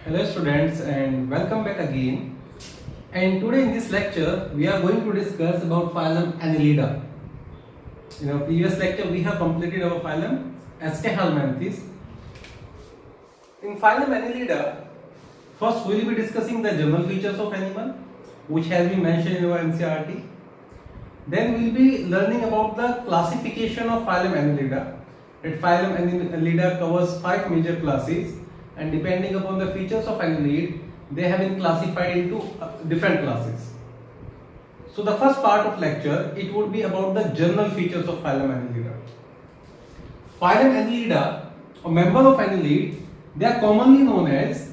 Hello students and welcome back again. And today in this lecture we are going to discuss about phylum Annelida. In our previous lecture we have completed our phylum Aschelminthes. In phylum Annelida, first we will be discussing the general features of animal which has been mentioned in our NCERT. Then we will be learning about the classification of phylum Annelida. That phylum Annelida covers 5 major classes, and depending upon the features of annelid, they have been classified into different classes. So the first part of lecture, it would be about the general features of phylum Annelida. Phylum Annelida, a member of annelid, they are commonly known as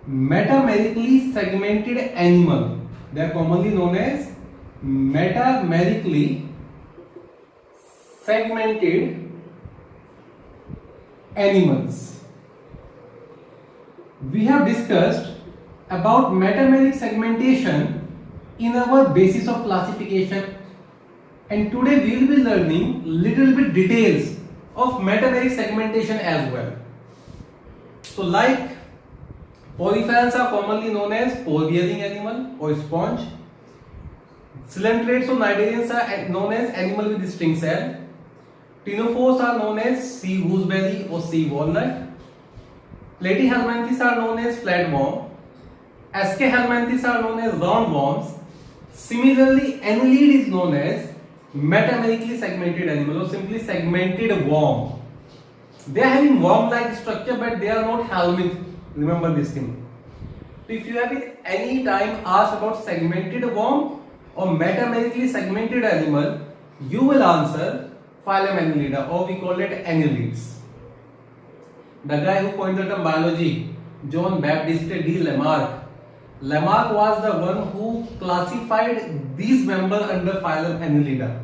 metamerically segmented animal. They are commonly known as metamerically segmented animals. We have discussed about metameric segmentation in our basis of classification, and today we will be learning little bit details of metameric segmentation as well. So like porifers are commonly known as pore bearing animal or sponge. Coelentrates or cnidarians are known as animal with string cell. Ctenophores are known as sea gooseberry or sea walnut. Platyhelminthes are known as flatworm. Aschelminthes are known as roundworms. Similarly, annelid is known as metamerically segmented animal or simply segmented worm. They are having worm-like structure, but they are not helminth. Remember this thing. So if you have been any time asked about segmented worm or metamerically segmented animal, you will answer phylum Annelida, or we call it annelids. The guy who coined the term biology, John Baptiste de Lamarck. Lamarck was the one who classified these members under phylum Annelida.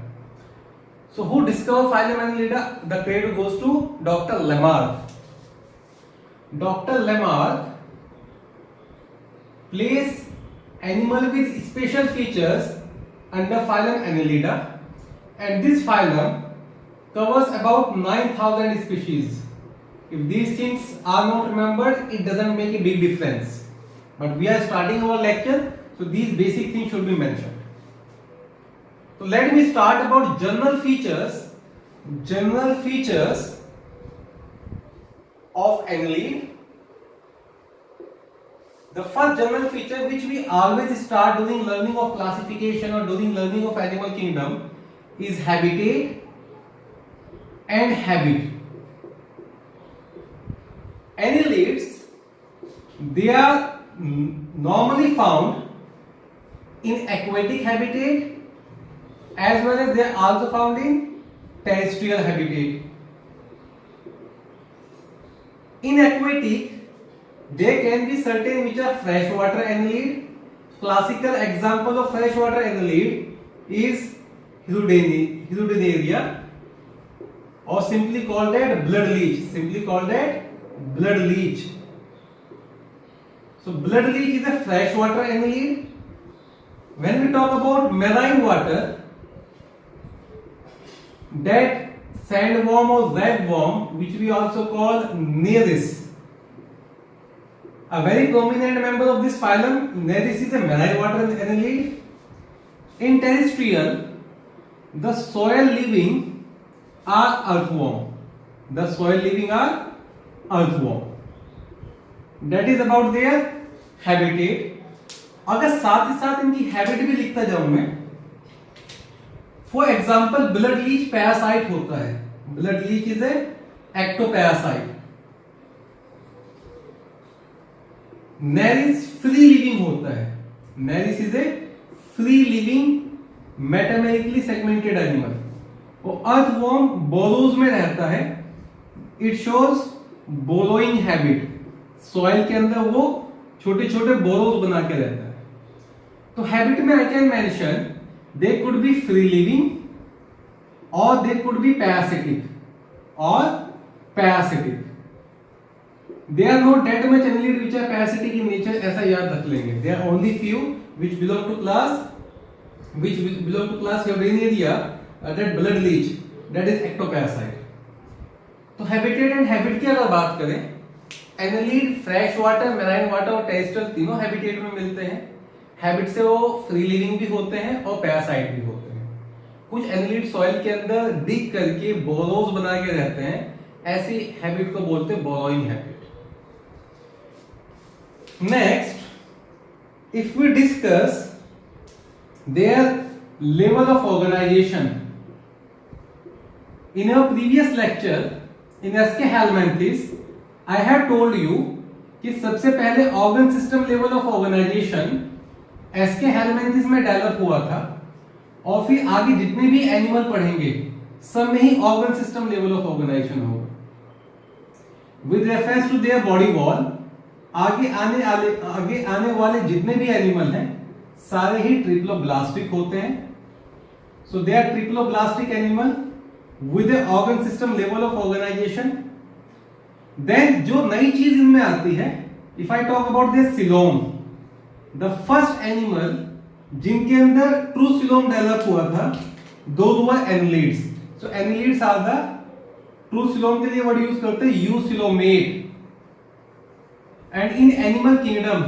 So who discovered phylum Annelida? The credit goes to Dr. Lamarck. Dr. Lamarck placed animal with special features under phylum Annelida, and this phylum covers about 9,000 species. If these things are not remembered, it doesn't make a big difference. But we are starting our lecture, so these basic things should be mentioned. So let me start about general features. General features of annelid. The first general feature which we always start during learning of classification or during learning of animal kingdom is habitat and habit. Annelids, they are normally found in aquatic habitat as well as they are also found in terrestrial habitat. In aquatic, there can be certain which are freshwater annelid. Classical example of freshwater annelid is Hirudinaria, or simply called as blood leech. Simply called as blood leech. So blood leech is a freshwater annelid. When we talk about marine water, that sandworm or zagworm, which we also call Nereis, a very prominent member of this phylum. Nereis is a marine water annelid. In terrestrial, the soil living are earthworm. The soil living are earthworm. That is about their habitat. अगर साथ ही साथ इनकी habit भी लिखता जाऊं मैं, for example blood leech parasite होता है. Blood leech is a ectoparasite. Nereis free living होता है. Nereis is a free living metamerically segmented animal. वो अर्थवर्म बोरोज में रहता है. It shows burrowing habit. Soil के अंदर वो छोटे छोटे बोरोज बना के रहता है. तो हैबिट में I can mention they could be free living और दे कुड बी पैरासिटिक और parasitic. They are not that much annelid which are parasitic in nature, ऐसा याद रख लेंगे. There are only few which belong to class Hirudinaria, that blood leech, that is ectoparasite. तो habitat and habit की अगर बात करें annelid fresh water, marine water और टेरेस्ट्रियल तीनों हैबिटेट में मिलते हैं। हैबिट से वो फ्री लिविंग भी होते हैं और पैरासाइट भी होते हैं। कुछ एनालिड सॉइल के अंदर डिग करके बोरोज बना के रहते हैं, ऐसी हैबिट को बोलते हैं borrowing habit. Next, if we discuss their level of organization, in our previous lecture in SK Helminthes I have told you कि सबसे पहले organ system level of organization SK Helminthes में डेवलप हुआ था, और फिर आगे जितने भी एनिमल पढ़ेंगे सब में ही organ system level of organisation होगा with reference to their body wall. आगे आने वाले जितने भी एनिमल हैं सारे ही ट्रिप्लोब्लास्टिक होते हैं। So they are triploblastic animal with organ system level of organisation. Then जो नई चीज इनमें आती है, if I talk about this coelom, the first animal जिनके अंदर ट्रू सिलोम डेवलप हुआ था, those were annelids. So annelids are the true coelom के लिए वर्ड यूज करते हैं eucoelomate. And in animal kingdom,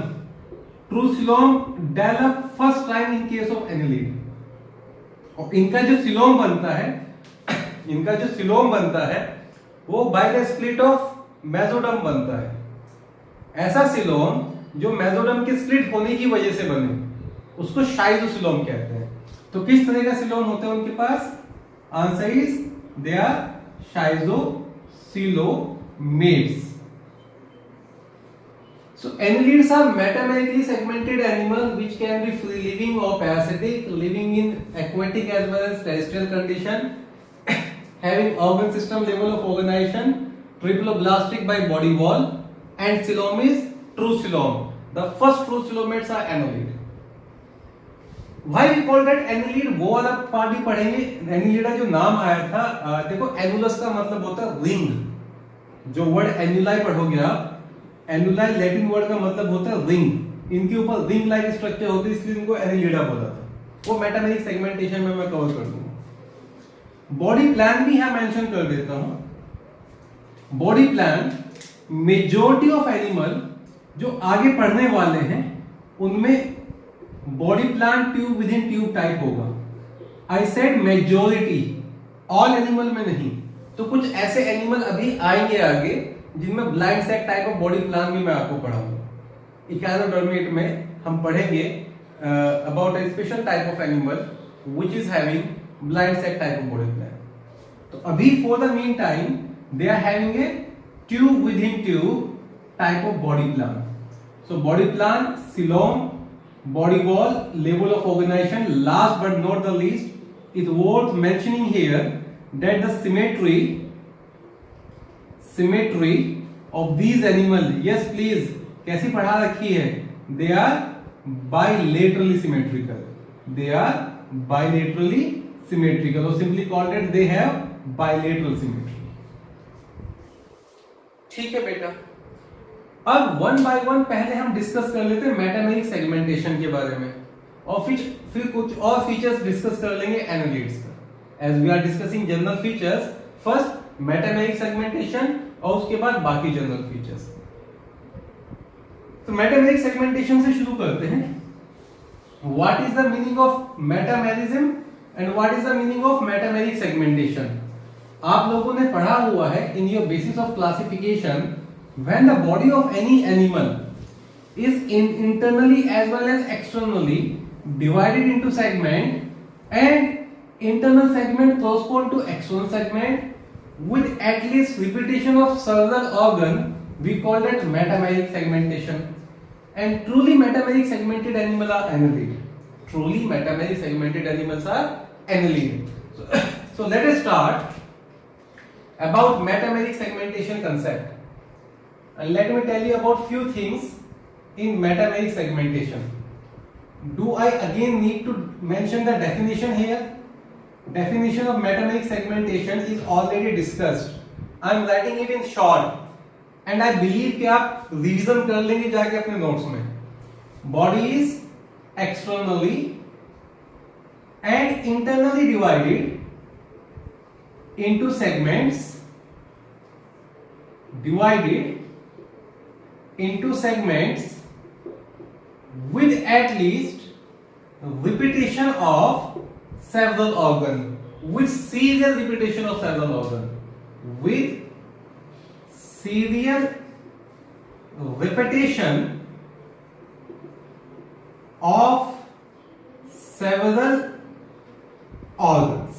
true coelom develop first time in case of annelid। और इनका जो सिलोम बनता है वो by the split of mesoderm बनता है। ऐसा सिलोम जो मेसोडर्म के स्प्लिट होने की वजह से बने उसको शाइजोसिलोम कहते हैं। तो किस तरह का सिलोम होता है उनके पास? Answer is they are schizocoelomates. So annelids are metamerically segmented animals which can be free living or parasitic, living in aquatic as well as terrestrial condition, having organ system level of organization, triploblastic by body wall, and coelom is true coelom. The first true coelomates are annelid. Why we call that annelid? वो वाला part ही पढ़ेंगे। annelida जो नाम आया था, देखो annulus का मतलब होता है रिंग। जो वर्ड annuli पढ़ोगे आप, एनुलाई लैटिन वर्ड का मतलब होता है रिंग। इनके ऊपर रिंग लाइक स्ट्रक्चर होती है, इसलिए इनको एनिलिडा बोला था। वो मेटामेरिक सेगमेंटेशन में मैं कवर कर दूंगा। बॉडी प्लान भी यहां मेंशन कर देता हूं। Body plan majority of animal जो आगे पढ़ने वाले हैं उनमें body plan tube within tube type होगा। I said majority, all animal में नहीं। तो कुछ ऐसे एनिमल अभी आएंगे आगे जिनमें blind sac type of body plan भी मैं आपको पढ़ाऊंगा। इकोनोडर्मेट में हम पढ़ेंगे about a special type of animal which is having blind sac type of body plan. तो अभी for the mean time they are having a tube within tube type of body plan. So body plan, coelom, body wall, level of organization, last but not the least, it worth mentioning here that the symmetry of these animal, yes please, कैसी पढ़ा रखी है? They are bilaterally symmetrical. They are bilaterally symmetrical, or simply called it they have bilateral symmetry. ठीक है बेटा, अब one by one पहले हम डिस्कस कर लेते हैं मेटामेरिक सेगमेंटेशन के बारे में, और फिर कुछ और फीचर्स डिस्कस कर लेंगे एनालिड्स का। As we are discussing general features, first metameric segmentation और उसके बाद बाकी जनरल फीचर्स। तो मेटामेरिक सेगमेंटेशन से शुरू करते हैं। What is the meaning of metamerism and what is the meaning of metameric segmentation? आप लोगों ने पढ़ा हुआ है in your basis of classification, when the body of any animal is internally as well as externally divided into segment, and internal segment correspond to external segment with at least repetition of several organ, we call that metameric segmentation. And truly metameric segmented animal are annelid. Truly metameric segmented animals are annelid. So let us start about metameric segmentation concept, and let me tell you about few things in metameric segmentation. Do I again need to mention the definition here? Definition of metameric segmentation is already discussed. I am writing it in short, and I believe कि आप revision कर लेंगे जाके अपने notes में। Body is externally and internally divided into segments, divided into segments with at least repetition of several organ, with serial repetition of several organ, with serial repetition of several organs.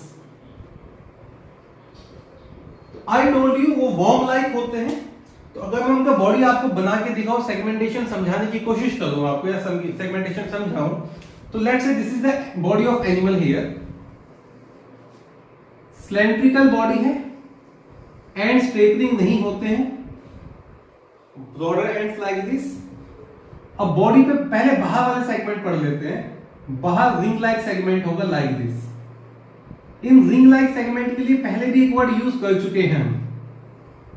I told you वो worm like होते हैं, तो अगर मैं उनका body आपको बना के दिखाऊं, सेगमेंटेशन समझाने की कोशिश करूं आपको या सेगमेंटेशन समझाऊं, तो let's say this is the body of animal here. Cylindrical body है, एंड्स टेपरिंग नहीं होते हैं, ब्रॉडर एंड्स लाइक दिस. अब बॉडी पे पहले बाहर वाले सेगमेंट पढ़ लेते हैं. बाहर रिंग लाइक सेगमेंट होगा like this. In ring like segment के लिए पहले भी एक वर्ड यूज कर चुके हैं हम.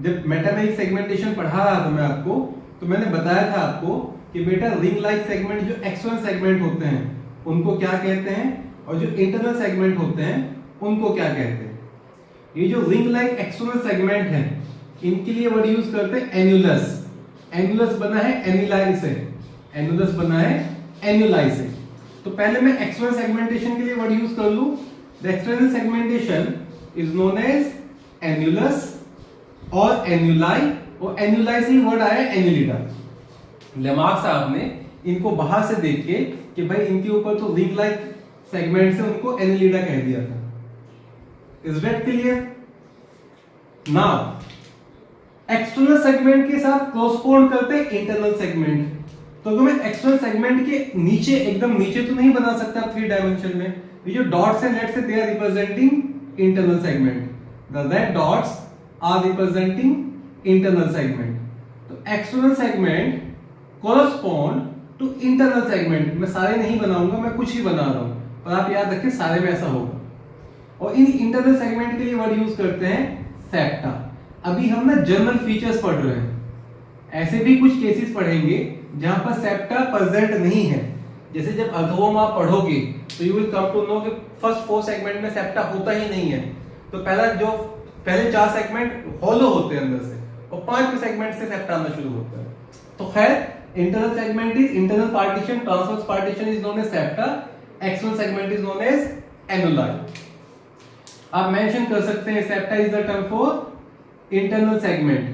जब मेटामेरिक सेगमेंटेशन पढ़ा रहा था मैं आपको, तो मैंने बताया था आपको कि बेटा रिंग लाइक सेगमेंट जो एक्सटर्नल सेगमेंट होते हैं उनको क्या कहते हैं, और जो इंटरनल सेगमेंट होते हैं उनको क्या कहते हैं. ये जो रिंग लाइक एक्सटर्नल सेगमेंट है, इनके लिए वर्ड यूज करते हैं एन्युलस. एन्युलस बना है एनिलाई से, एन्युलस बना है एन्युलाई से. तो पहले मैं एक्सटर्नल सेगमेंटेशन के लिए वर्ड यूज कर लूं. The external segmentation is known as annulus और एन्युलाई, और एन्युलाई से ही वर्ड आया एन्युलिडा. लेमार्क साहब ने इनको बाहर से देख के कि भाई इनके ऊपर तो रिंग लाइक सेगमेंट से उनको एन्युलिडा कह दिया था. Is that clear? Now external segment के साथ कोरस्पॉन्ड करते हैं इंटरनल सेगमेंट. तो अगर मैं एक्सटर्नल सेगमेंट के नीचे, एकदम नीचे तो नहीं बना सकता 3 डायमेंशन में. ये जो डॉट्स हैं, let's say they are representing internal segment. The red dots are representing internal segment. तो external segment correspond to internal segment. मैं सारे नहीं बनाऊंगा, मैं कुछ ही बना रहा हूं, पर आप याद रखें सारे में ऐसा होगा. और इन इंटरनल सेगमेंट के लिए वर्ड यूज करते हैं सेप्टा. अभी हम ना जर्नल फीचर्स पढ़ रहे हैं. ऐसे भी कुछ केसेस पढ़ेंगे जहां पर सेप्टा प्रेजेंट नहीं है. जैसे जब अर्थोवोम आप पढ़ोगे तो you will come to know कि फर्स्ट 4 सेगमेंट में सेप्टा होता ही नहीं है. तो पहले 4 सेगमेंट हॉलो होते हैं अंदर से, और 5वें सेगमेंट से सेप्टा आना शुरू होता है. तो खैर, internal segment is internal partition, transverse partition is known as septa, external segment is known as annuli. आप मेंशन कर सकते हैं septa is the term for internal segment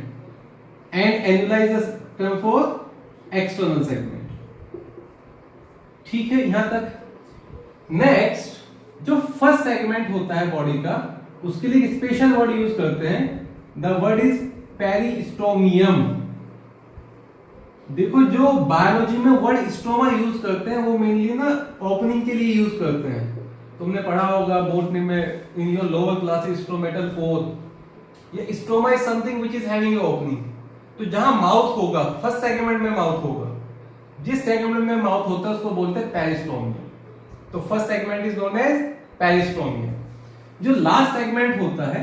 and annuli is the term for external segment. ठीक है यहां तक. Next, जो first segment होता है बॉडी का, उसके लिए स्पेशल वर्ड यूज करते हैं. The word is peristomium. देखो, जो बायोलॉजी में वर्ड स्टोमा यूज करते हैं वो मेनली ना ओपनिंग के लिए यूज करते हैं. तुमने पढ़ा होगा बोटनी में in your lower classes stomatal pore. ये stoma is something which is having a opening. तो जहां माउथ होगा, फर्स्ट सेगमेंट में माउथ होगा, जिस सेगमेंट में माउथ होता है उसको बोलते हैं पेरिस्टोमियम. तो first segment is known as peristomium. जो लास्ट सेगमेंट होता है,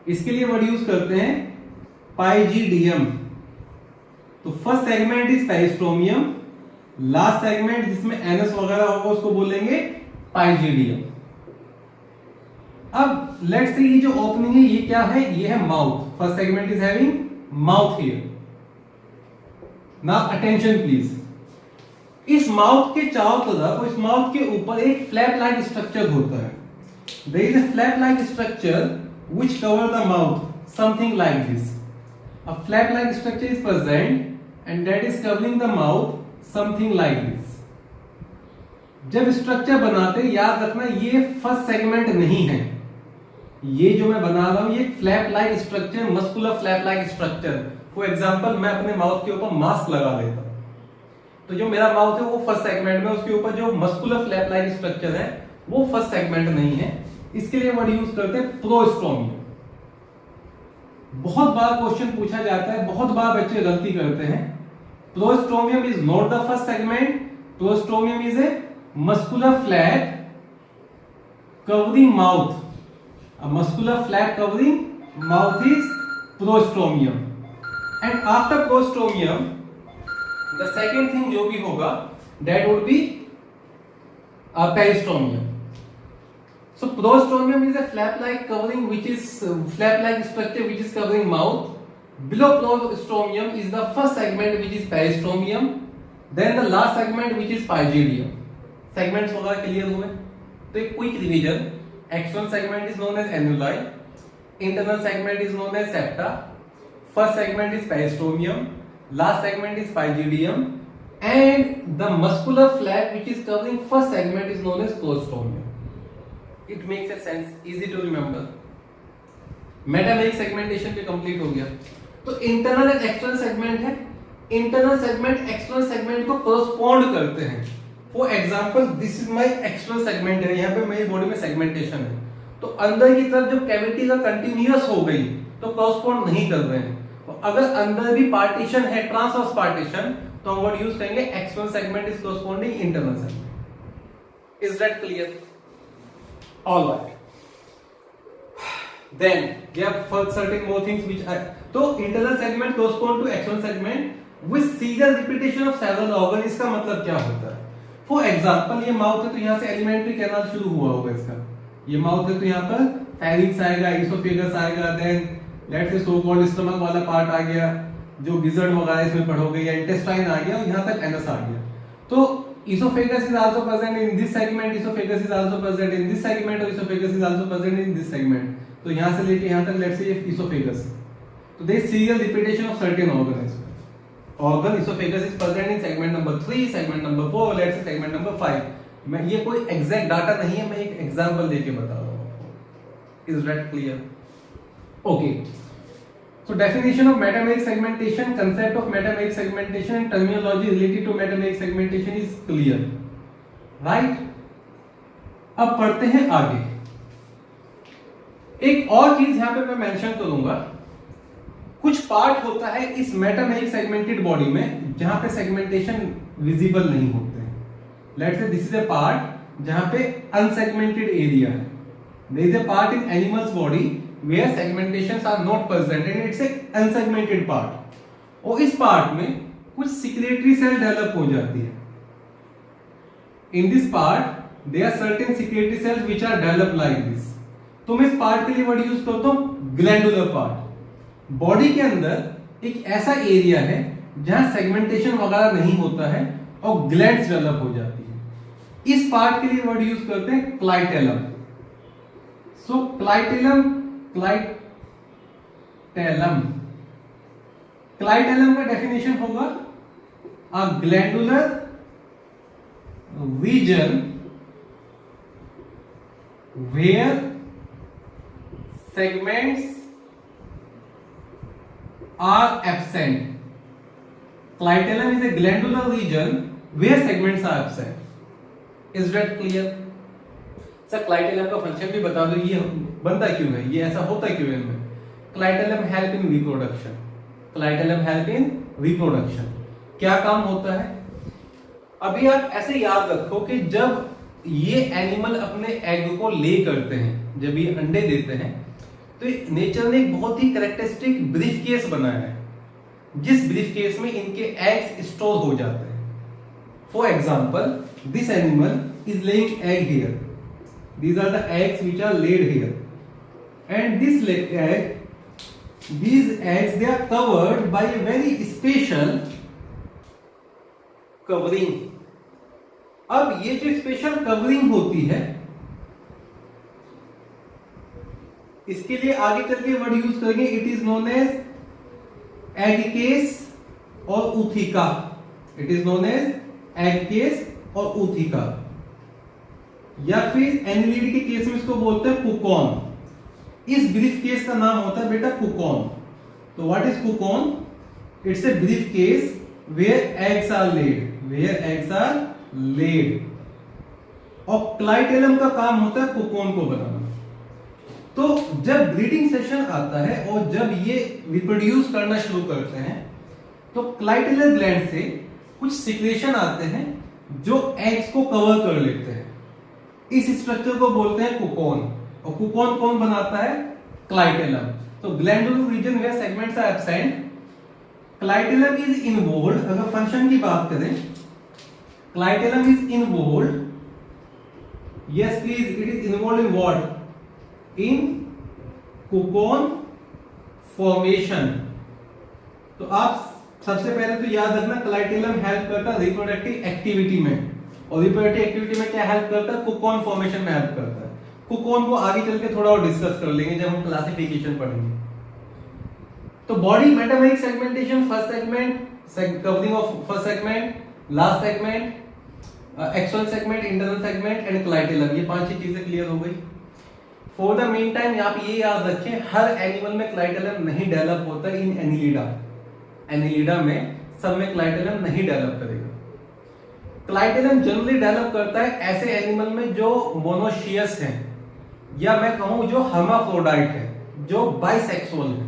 इसके लिए वर्ड यूज करते हैं पाइजीडियम. तो first segment is peristomium, last segment जिसमें एनस वगैरह होगा उसको बोलेंगे पाइजीडियम. अब लेट्स से ये जो ओपनिंग है ये क्या है? ये है mouth. First segment is having mouth here. Now attention please. इस माउथ के चारों तरफ, इस माउथ के ऊपर एक फ्लैप लाइक स्ट्रक्चर होता है. There is a flap-like structure which covers the mouth, something like this. A flap-like structure is present and that is covering the mouth, something like this. जब स्ट्रक्चर बनाते याद रखना ये फर्स्ट सेगमेंट नहीं है. ये जो मैं बना रहा हूं ये flap like structure, muscular flap like structure. For example, मैं अपने माउथ के ऊपर मास्क लगा लेता हूं, तो जो मेरा माउथ है वो फर्स्ट सेगमेंट में, उसके ऊपर जो मस्कुलर फ्लैप लाइक स्ट्रक्चर है वो फर्स्ट सेगमेंट नहीं है. इसके लिए वर्ड यूज करते हैं प्रोस्टोमियम. बहुत बार क्वेश्चन पूछा जाता है, बहुत बार बच्चे गलती करते हैं. Prostomium is not the first segment. Prostomium is a muscular flap covering mouth. A muscular flap covering mouth is prostomium. And after prostomium, the second thing जो भी होगा that would be peristomium. So prostomium is a flap-like covering which is flap-like structure which is covering mouth. Below clostridium is the first segment which is peristomium, then the last segment which is pygidium. Segments वगैरह clear हुए? तो एक quick revision. External segment is known as annuli, internal segment is known as septa, first segment is peristomium, last segment is pygidium, and the muscular flap which is covering first segment is known as clostridium. It makes a sense, easy to remember. Metameric segmentation भी complete हो गया. तो internal and external segment है. Internal segment external segment को correspond करते हैं. For example this is my external segment है, यहाँ पे मेरी बॉडी में सेगमेंटेशन है. तो अंदर की तरफ जब कैविटी का कंटिन्यूअस हो गई तो करस्पॉन्ड नहीं कर रहे हैं. तो अगर अंदर भी पार्टीशन है, ट्रांसवर्स पार्टीशन, तो हम वर्ड यूज करेंगे external segment is corresponding internal segment. Is that clear? Alright. Then we have certain more things which are, तो internal segment correspond to external segment with serial repetition of several organ. इसका मतलब क्या होता है? For example ये mouth है तो यहाँ से एलिमेंट्री कैनाल शुरू हुआ होगा इसका. ये माउथ है तो यहाँ पर फेरिंक्स आएगा, इसोफेगस आएगा, then let's say so called stomach वाला पार्ट आ गया जो गिजर्ड वगैरह इसमें पढ़ोगे, या इंटेस्टाइन आ गया और यहाँ तक एनस आ गया. तो esophagus is also present in this segment, esophagus is also present in this segment, और esophagus is also present in this segment. तो यहाँ से लेके यहाँ तक लेट्स से esophagus. तो there is serial repetition of certain organs. Organ esophagus is present in segment number 3, segment number 4, let's say segment number 5. मैं ये कोई एग्जैक्ट डाटा नहीं है, मैं एक एग्जांपल देके बता रहा हूँ. Is that clear? Okay. So definition of metameric segmentation, concept of metameric segmentation and terminology related to metameric segmentation is clear, right? अब पढ़ते हैं आगे. एक और चीज यहां पे मैं मेंशन करूंगा. कुछ पार्ट होता है इस मेटामेरिक सेगमेंटेड बॉडी में जहां पे सेगमेंटेशन विजिबल नहीं होते हैं. Let's say this is a part जहां पे अनसेगमेंटेड एरिया है. There is a part in animals body where segmentations are not present and it's a unsegmented part. और इस पार्ट में कुछ secretory cell डेवलप हो जाती है. In this part there are certain secretory cells which are developed like this. तो मैं इस पार्ट के लिए वर्ड यूज करता हूं ग्लैंडुलर पार्ट. बॉडी के अंदर एक ऐसा एरिया है जहां सेगमेंटेशन वगैरह नहीं होता है और ग्लैंड्स डेवलप हो जाती है. इस पार्ट के लिए वर्ड यूज करते हैं क्लाइटेलम. सो क्लाइटेलम का डेफिनेशन होगा a glandular region where segments are absent. Clitellum is a glandular region where segments are absent. Is that clear? Sir clitellum का फंक्शन भी बता दो, ये बनता क्यों है, ये ऐसा होता क्यों है इनमें. Clitellum help in reproduction. Clitellum help in reproduction. क्या काम होता है? अभी आप ऐसे याद रखो कि जब ये एनिमल अपने एग को ले करते हैं, जब ये अंडे देते हैं, तो नेचर ने एक बहुत ही कैरेक्टरिस्टिक ब्रीफ केस बनाया है जिस ब्रीफ केस में इनके एग्स स्टोर हो जाते हैं. For example this animal is laying egg here. These are the eggs which are laid here, and these eggs they are covered by a very special covering. अब ये जो special covering होती है इसके लिए आगे चल के वर्ड यूज करेंगे. It is known as egg case और ootheca. It is known as egg case और ऊथिका, या फिर एनिलिडी के केस में इसको बोलते हैं कुकॉन. इस ब्रीफ केस का नाम होता है बेटा कुकॉन. तो what is cocoon? It's a brief case where eggs are laid. और क्लाइटेलम का काम होता है कुकॉन को बनाना. तो जब ब्रीडिंग सेशन आता है और जब ये रिप्रोड्यूस करना शुरू करते हैं तो क्लाइटेलर ग्लैंड से कुछ सिक्रेशन आते हैं जो एग्स को कवर कर लेते हैं. इस स्ट्रक्चर को बोलते हैं कुकॉन. और कुकॉन कौन बनाता है? क्लाइटेलम. तो glandular region where segments are absent, clitellum is involved. अगर फंक्शन की बात करें, clitellum is involved. Yes please, it is involved in what? In cocoon formation. तो आप सबसे पहले तो याद रखना क्लाइटेलम हेल्प करता है रिप्रोडक्टिव एक्टिविटी में, और रिप्रोडक्टिव एक्टिविटी में क्या हेल्प करता है, कुकोन फॉर्मेशन में हेल्प करता है। कुकोन को आगे चल के थोड़ा और डिस्कस कर लेंगे जब हम क्लासिफिकेशन पढ़ेंगे। तो body metameric segmentation, first segment, covering of first segment, last segment, external segment, internal segment and clitellum, ये 5 चीजें क्लियर हो गई। फॉर द मीन टाइम आप ये याद रखें, हर एनिमल में क्लाइटेलम नहीं डेवलप होता इन एनिलिडा। एनिलिडा में सब में क्लाइटेलम नहीं डेवलप करेगा। क्लाइटेलम जनरली डेवलप करता है ऐसे एनिमल में जो मोनोशियस है, या मैं कहूं जो हर्माफ्रोडाइट है, जो बाइसेक्सुअल है।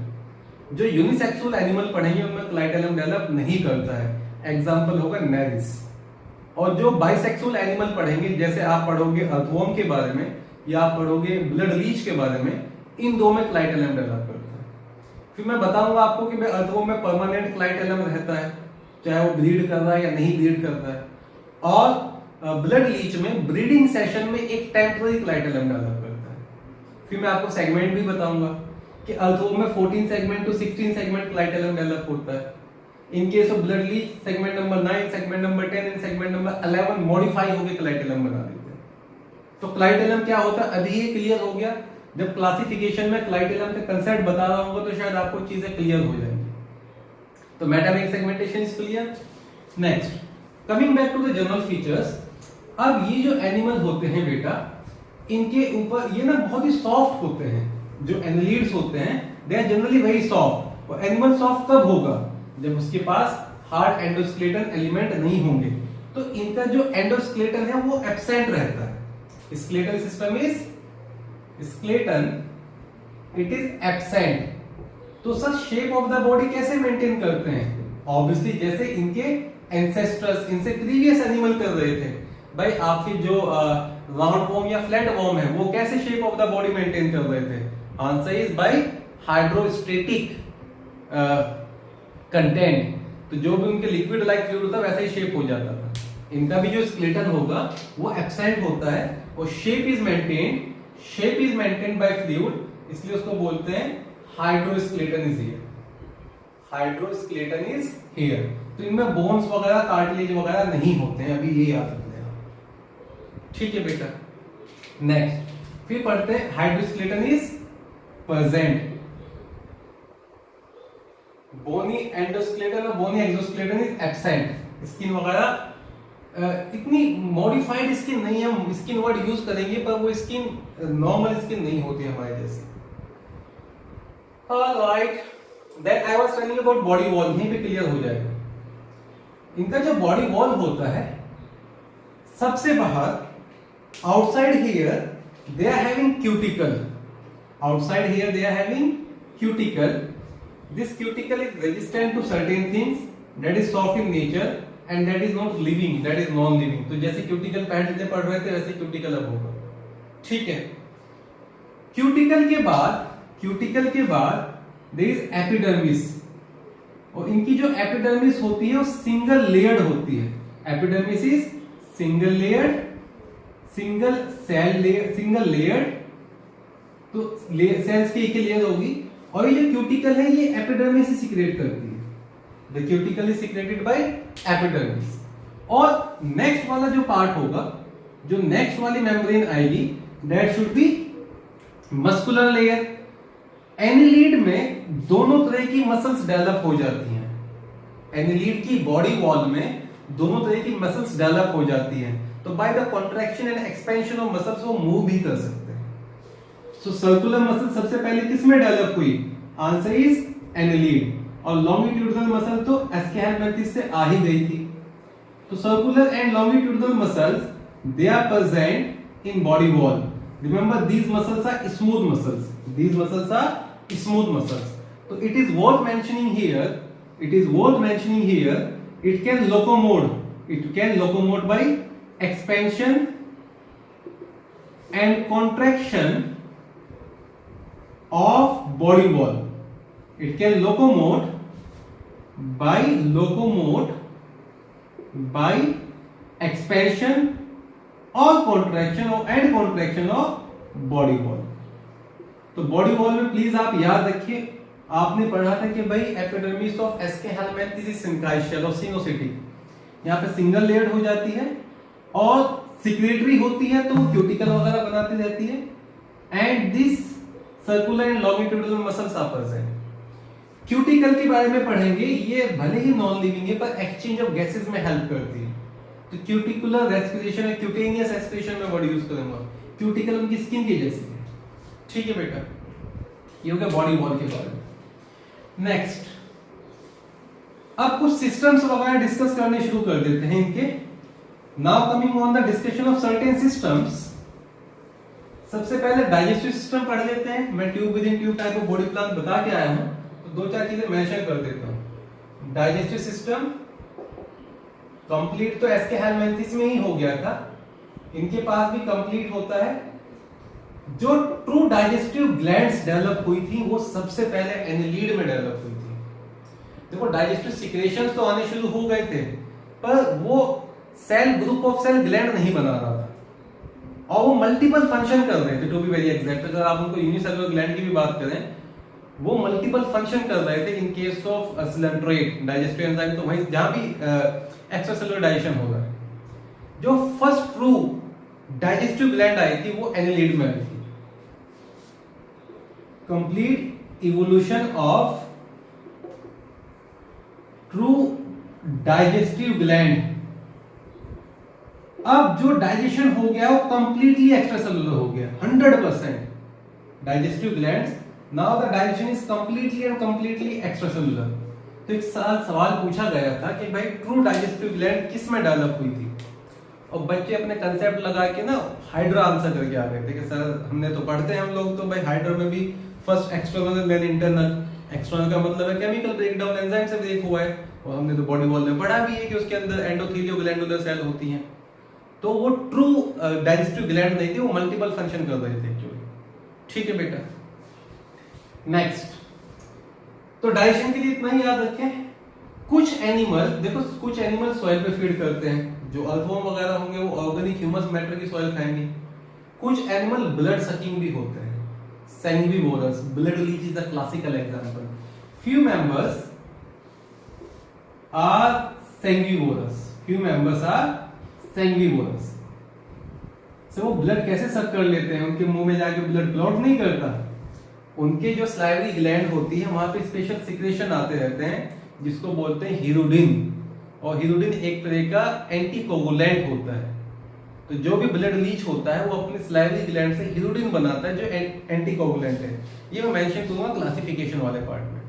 जो यूनिसेक्सुअल एनिमल पढ़ेंगे उनमें क्लाइटेलम डेवलप नहीं करता है, एग्जांपल होगा नेरिस। और जो बाइसेक्सुअल एनिमल पढ़ेंगे, जैसे आप पढ़ोगे अर्थवॉर्म के बारे में या आप पढ़ोगे ब्लड लीच के बारे में, इन दो में क्लाइटेलम डेवलप करता है। फिर मैं बताऊंगा आपको कि अर्थवॉर्म में परमानेंट क्लाइटेलम रहता है, चाहे वो ब्रीड कर रहा है या नहीं ब्रीड करता है, और ब्लड लीच में ब्रीडिंग सेशन में एक टेम्पररी क्लाइटेलम डेवलप करता है। फिर मैं आपको सेगमेंट भी बताऊंगा कि अर्थवॉर्म में 14 segment to 16 segment clitellum develop होता है। In case of blood leech segment number 9, segment number 10 and segment number 11 modify होकर क्लाइटेलम बना देते हैं। तो क्लाइटेलम क्या होता है, अभी ये क्लियर हो गया। जब क्लासिफिकेशन में क्लाइटेलम का कंसेप्ट बता रहा हूं तो शायद आपको चीजें क्लियर हो जाएंगी। तो metameric segmentation is clear. Next, coming back to the general features. अब ये जो एनिमल होते हैं बेटा, इनके ऊपर ये ना बहुत ही सॉफ्ट होते हैं। जो एनिलिड्स होते हैं they are generally very soft. और एनिमल सॉफ्ट कब होगा, जब उसके पास हार्ड एंडोस्केलेटन एलिमेंट नहीं होंगे। तो इनका जो एंडोस्केलेटन है वो एब्सेंट रहता है। Skeletal system is skeleton, it is absent. तो sir shape of the body कैसे मेंटेन करते हैं, ऑब्वियसली जैसे इनके एंसेस्टर्स, इनसे प्रीवियस एनिमल कर रहे थे। भाई आपके जो राउंड वॉर्म या फ्लैट वॉर्म है वो कैसे shape of the body maintain कर रहे थे, answer is by hydrostatic content. तो जो भी उनके लिक्विड लाइक फ्लूइड होता है वैसा ही शेप हो जाता था। इनका भी जो स्केलेटन होगा वो एब्सेंट होता है और shape is maintained by fluid, इसलिए उसको बोलते हैं hydroskeleton is here. Hydroskeleton is here. तो इनमें बोन्स वगैरह, कार्टिलेज वगैरह नहीं होते हैं, अभी ये याद रखना है। ठीक है बेटा। नेक्स्ट फिर पढ़ते हैं hydroskeleton is present. Bony endoskeleton और बोनी एक्सोस्केलेटन इज एब्सेंट। स्किन वगैरह इतनी मॉडिफाइड स्किन नहीं है, हम स्किन वर्ड यूज करेंगे पर वो स्किन नॉर्मल स्किन नहीं होती हमारे जैसे। Alright, then I was telling about body wall, यहीं पे क्लियर हो जाएगा। इनका जो बॉडी वॉल होता है सबसे बाहर outside here they are having cuticle. Outside here they are having cuticle. This cuticle is resistant to certain things, that is soft in nature and that is not living, that is non-living। तो जैसे cuticle पहले से पढ़ रहे थे वैसे cuticle अब होगा। ठीक है। क्यूटिकल के बाद there is epidermis, और इनकी जो एपिडर्मिस होती है वो सिंगल लेयर्ड होती है। Epidermis is single layered, single layered. तो सेल्स की एक ही लेयर होगी, और ये जो क्यूटिकल है ये एपिडर्मिस से सिक्रेट करती है। The cuticle is secreted by epidermis. और नेक्स्ट वाला जो पार्ट होगा, जो नेक्स्ट वाली मेम्ब्रेन आएगी, that should be muscular layer. Annelid में दोनों तरह की मसल्स डेवलप हो जाती हैं। एनिलीड की बॉडी वॉल में दोनों तरह की मसल्स डेवलप हो जाती हैं। तो by the contraction and expansion of muscles वो मूव भी कर सकते हैं। सो सर्कुलर मसल सबसे पहले किसमें डेवलप हुई, आंसर इज एनिलीड। और लॉन्गिट्यूडनल मसल तो एस्कैलमेंथिस से आ ही गई थी। तो circular and longitudinal muscles they are present in body wall. Remember these muscles are smooth muscles, these muscles are smooth muscles। So it is worth mentioning here, it can locomote by expansion and contraction of body wall। It can locomote by expansion or contraction of body wall। तो body wall में please आप याद रखिए, आपने पढ़ा था कि भाई एपिडर्मिस ऑफ एस्के हेलमिंथेस इज सिंकाइशियल और सिनोसिटिक, यहाँ पे सिंगल लेयर्ड हो जाती है और सिक्रेटरी होती है तो क्यूटिकल वगैरह बनाती रहती है and this circular and longitudinal muscles are present. Cuticle के बारे में पढ़ेंगे, ये भले ही नॉन लिविंग है पर एक्सचेंज ऑफ गैसेस में हेल्प करती है। तो क्यूटिकुलर रेस्पिरेशन है, क्यूटेनियस रेस्पिरेशन में वर्ड यूज करूंगा। क्यूटिकल उनकी स्किन की जैसी है, ठीक है बेटा। ये हो गया बॉडी वॉल के बारे में। नेक्स्ट, अब कुछ सिस्टम्स वगैरह डिस्कस करने शुरू कर देते हैं इनके। Now coming on the discussion of certain systems. सबसे पहले डाइजेस्टिव सिस्टम पढ़ लेते हैं। मैं tube within tube type of body plan बता के आया हूं, तो दो चार चीजें मेंशन कर देता हूं। डाइजेस्टिव सिस्टम कंप्लीट तो एस्के हेलमिंथेस में ही हो गया था, इनके पास भी कंप्लीट होता है। जो ट्रू डाइजेस्टिव ग्लैंड्स डेवलप हुई थी वो सबसे पहले एनिलीड में डेवलप हुई थी। देखो डाइजेस्टिव सिक्रेशंस तो आने शुरू हो गए थे पर वो cell group of cell gland नहीं बना रहा था और वो मल्टीपल फंक्शन कर रहे थे। टू बी वेरी एग्जैक्ट, अगर आप उनको यूनिसेलुलर ग्लैंड की भी बात करें, वो मल्टीपल फंक्शन कर रहे थे। इन case of coelenterate digestive enzyme तो वहीं जहां भी एक्स्ट्रा सेलुलर डाइजेशन होगा। जो फर्स्ट ट्रू डाइजेस्टिव ग्लैंड आई थी वो एनिलीड में आई थी। Complete evolution of true digestive gland. अब जो डाइजेशन हो गया वो कंप्लीटली एक्स्ट्रा सेलुलर हो गया, 100% digestive glands. Now the digestion is completely and completely extra cellular. तो एक सवाल पूछा गया था कि भाई ट्रू डाइजेस्टिव ग्लैंड किस में डेवलप हुई थी, और बच्चे अपने कंसेप्ट लगा के ना हाइड्रा आंसर करके आ गए थे कि सर हमने तो पढ़ते हैं हम लोग तो भाई हाइड्रा में भी first external then internal. External का मतलब है केमिकल ब्रेकडाउन एंजाइम से ब्रेक हुआ है, और हमने तो बॉडी वॉल में पढ़ा भी है कि उसके अंदर एंडोथेलियो ग्लैंडुलर सेल होती हैं। तो वो ट्रू डाइजेस्टिव ग्लैंड नहीं थी, वो मल्टीपल फंक्शन कर रहे थे एक्चुअली, ठीक है बेटा। नेक्स्ट, तो डाइजेशन के लिए इतना ही याद रखें। कुछ एनिमल, देखो कुछ एनिमल सॉइल पे फीड करते हैं, जो अर्थवॉर्म वगैरह होंगे वो ऑर्गेनिक ह्यूमस मैटर की सॉइल खाएंगे। कुछ एनिमल ब्लड सकिंग भी होते हैं, sanguivorous, blood leech is the classical example. Few members are sanguivorous, few members are sanguivorous. से वो ब्लड कैसे सक कर लेते हैं, उनके मुंह में जाके ब्लड क्लॉट नहीं करता। उनके जो स्लाइवरी ग्लैंड होती है वहां पे स्पेशल सिक्रेशन आते रहते हैं जिसको बोलते हैं हीरोडिन, और हीरोडिन एक तरह का एंटीकोगुलेंट होता है। तो जो भी ब्लड लीच होता है वो अपने स्लाइवरी ग्लैंड से हीरोडिन बनाता है जो एंटीकोगुलेंट है। ये मैं मेंशन करूंगा क्लासिफिकेशन वाले पार्ट में।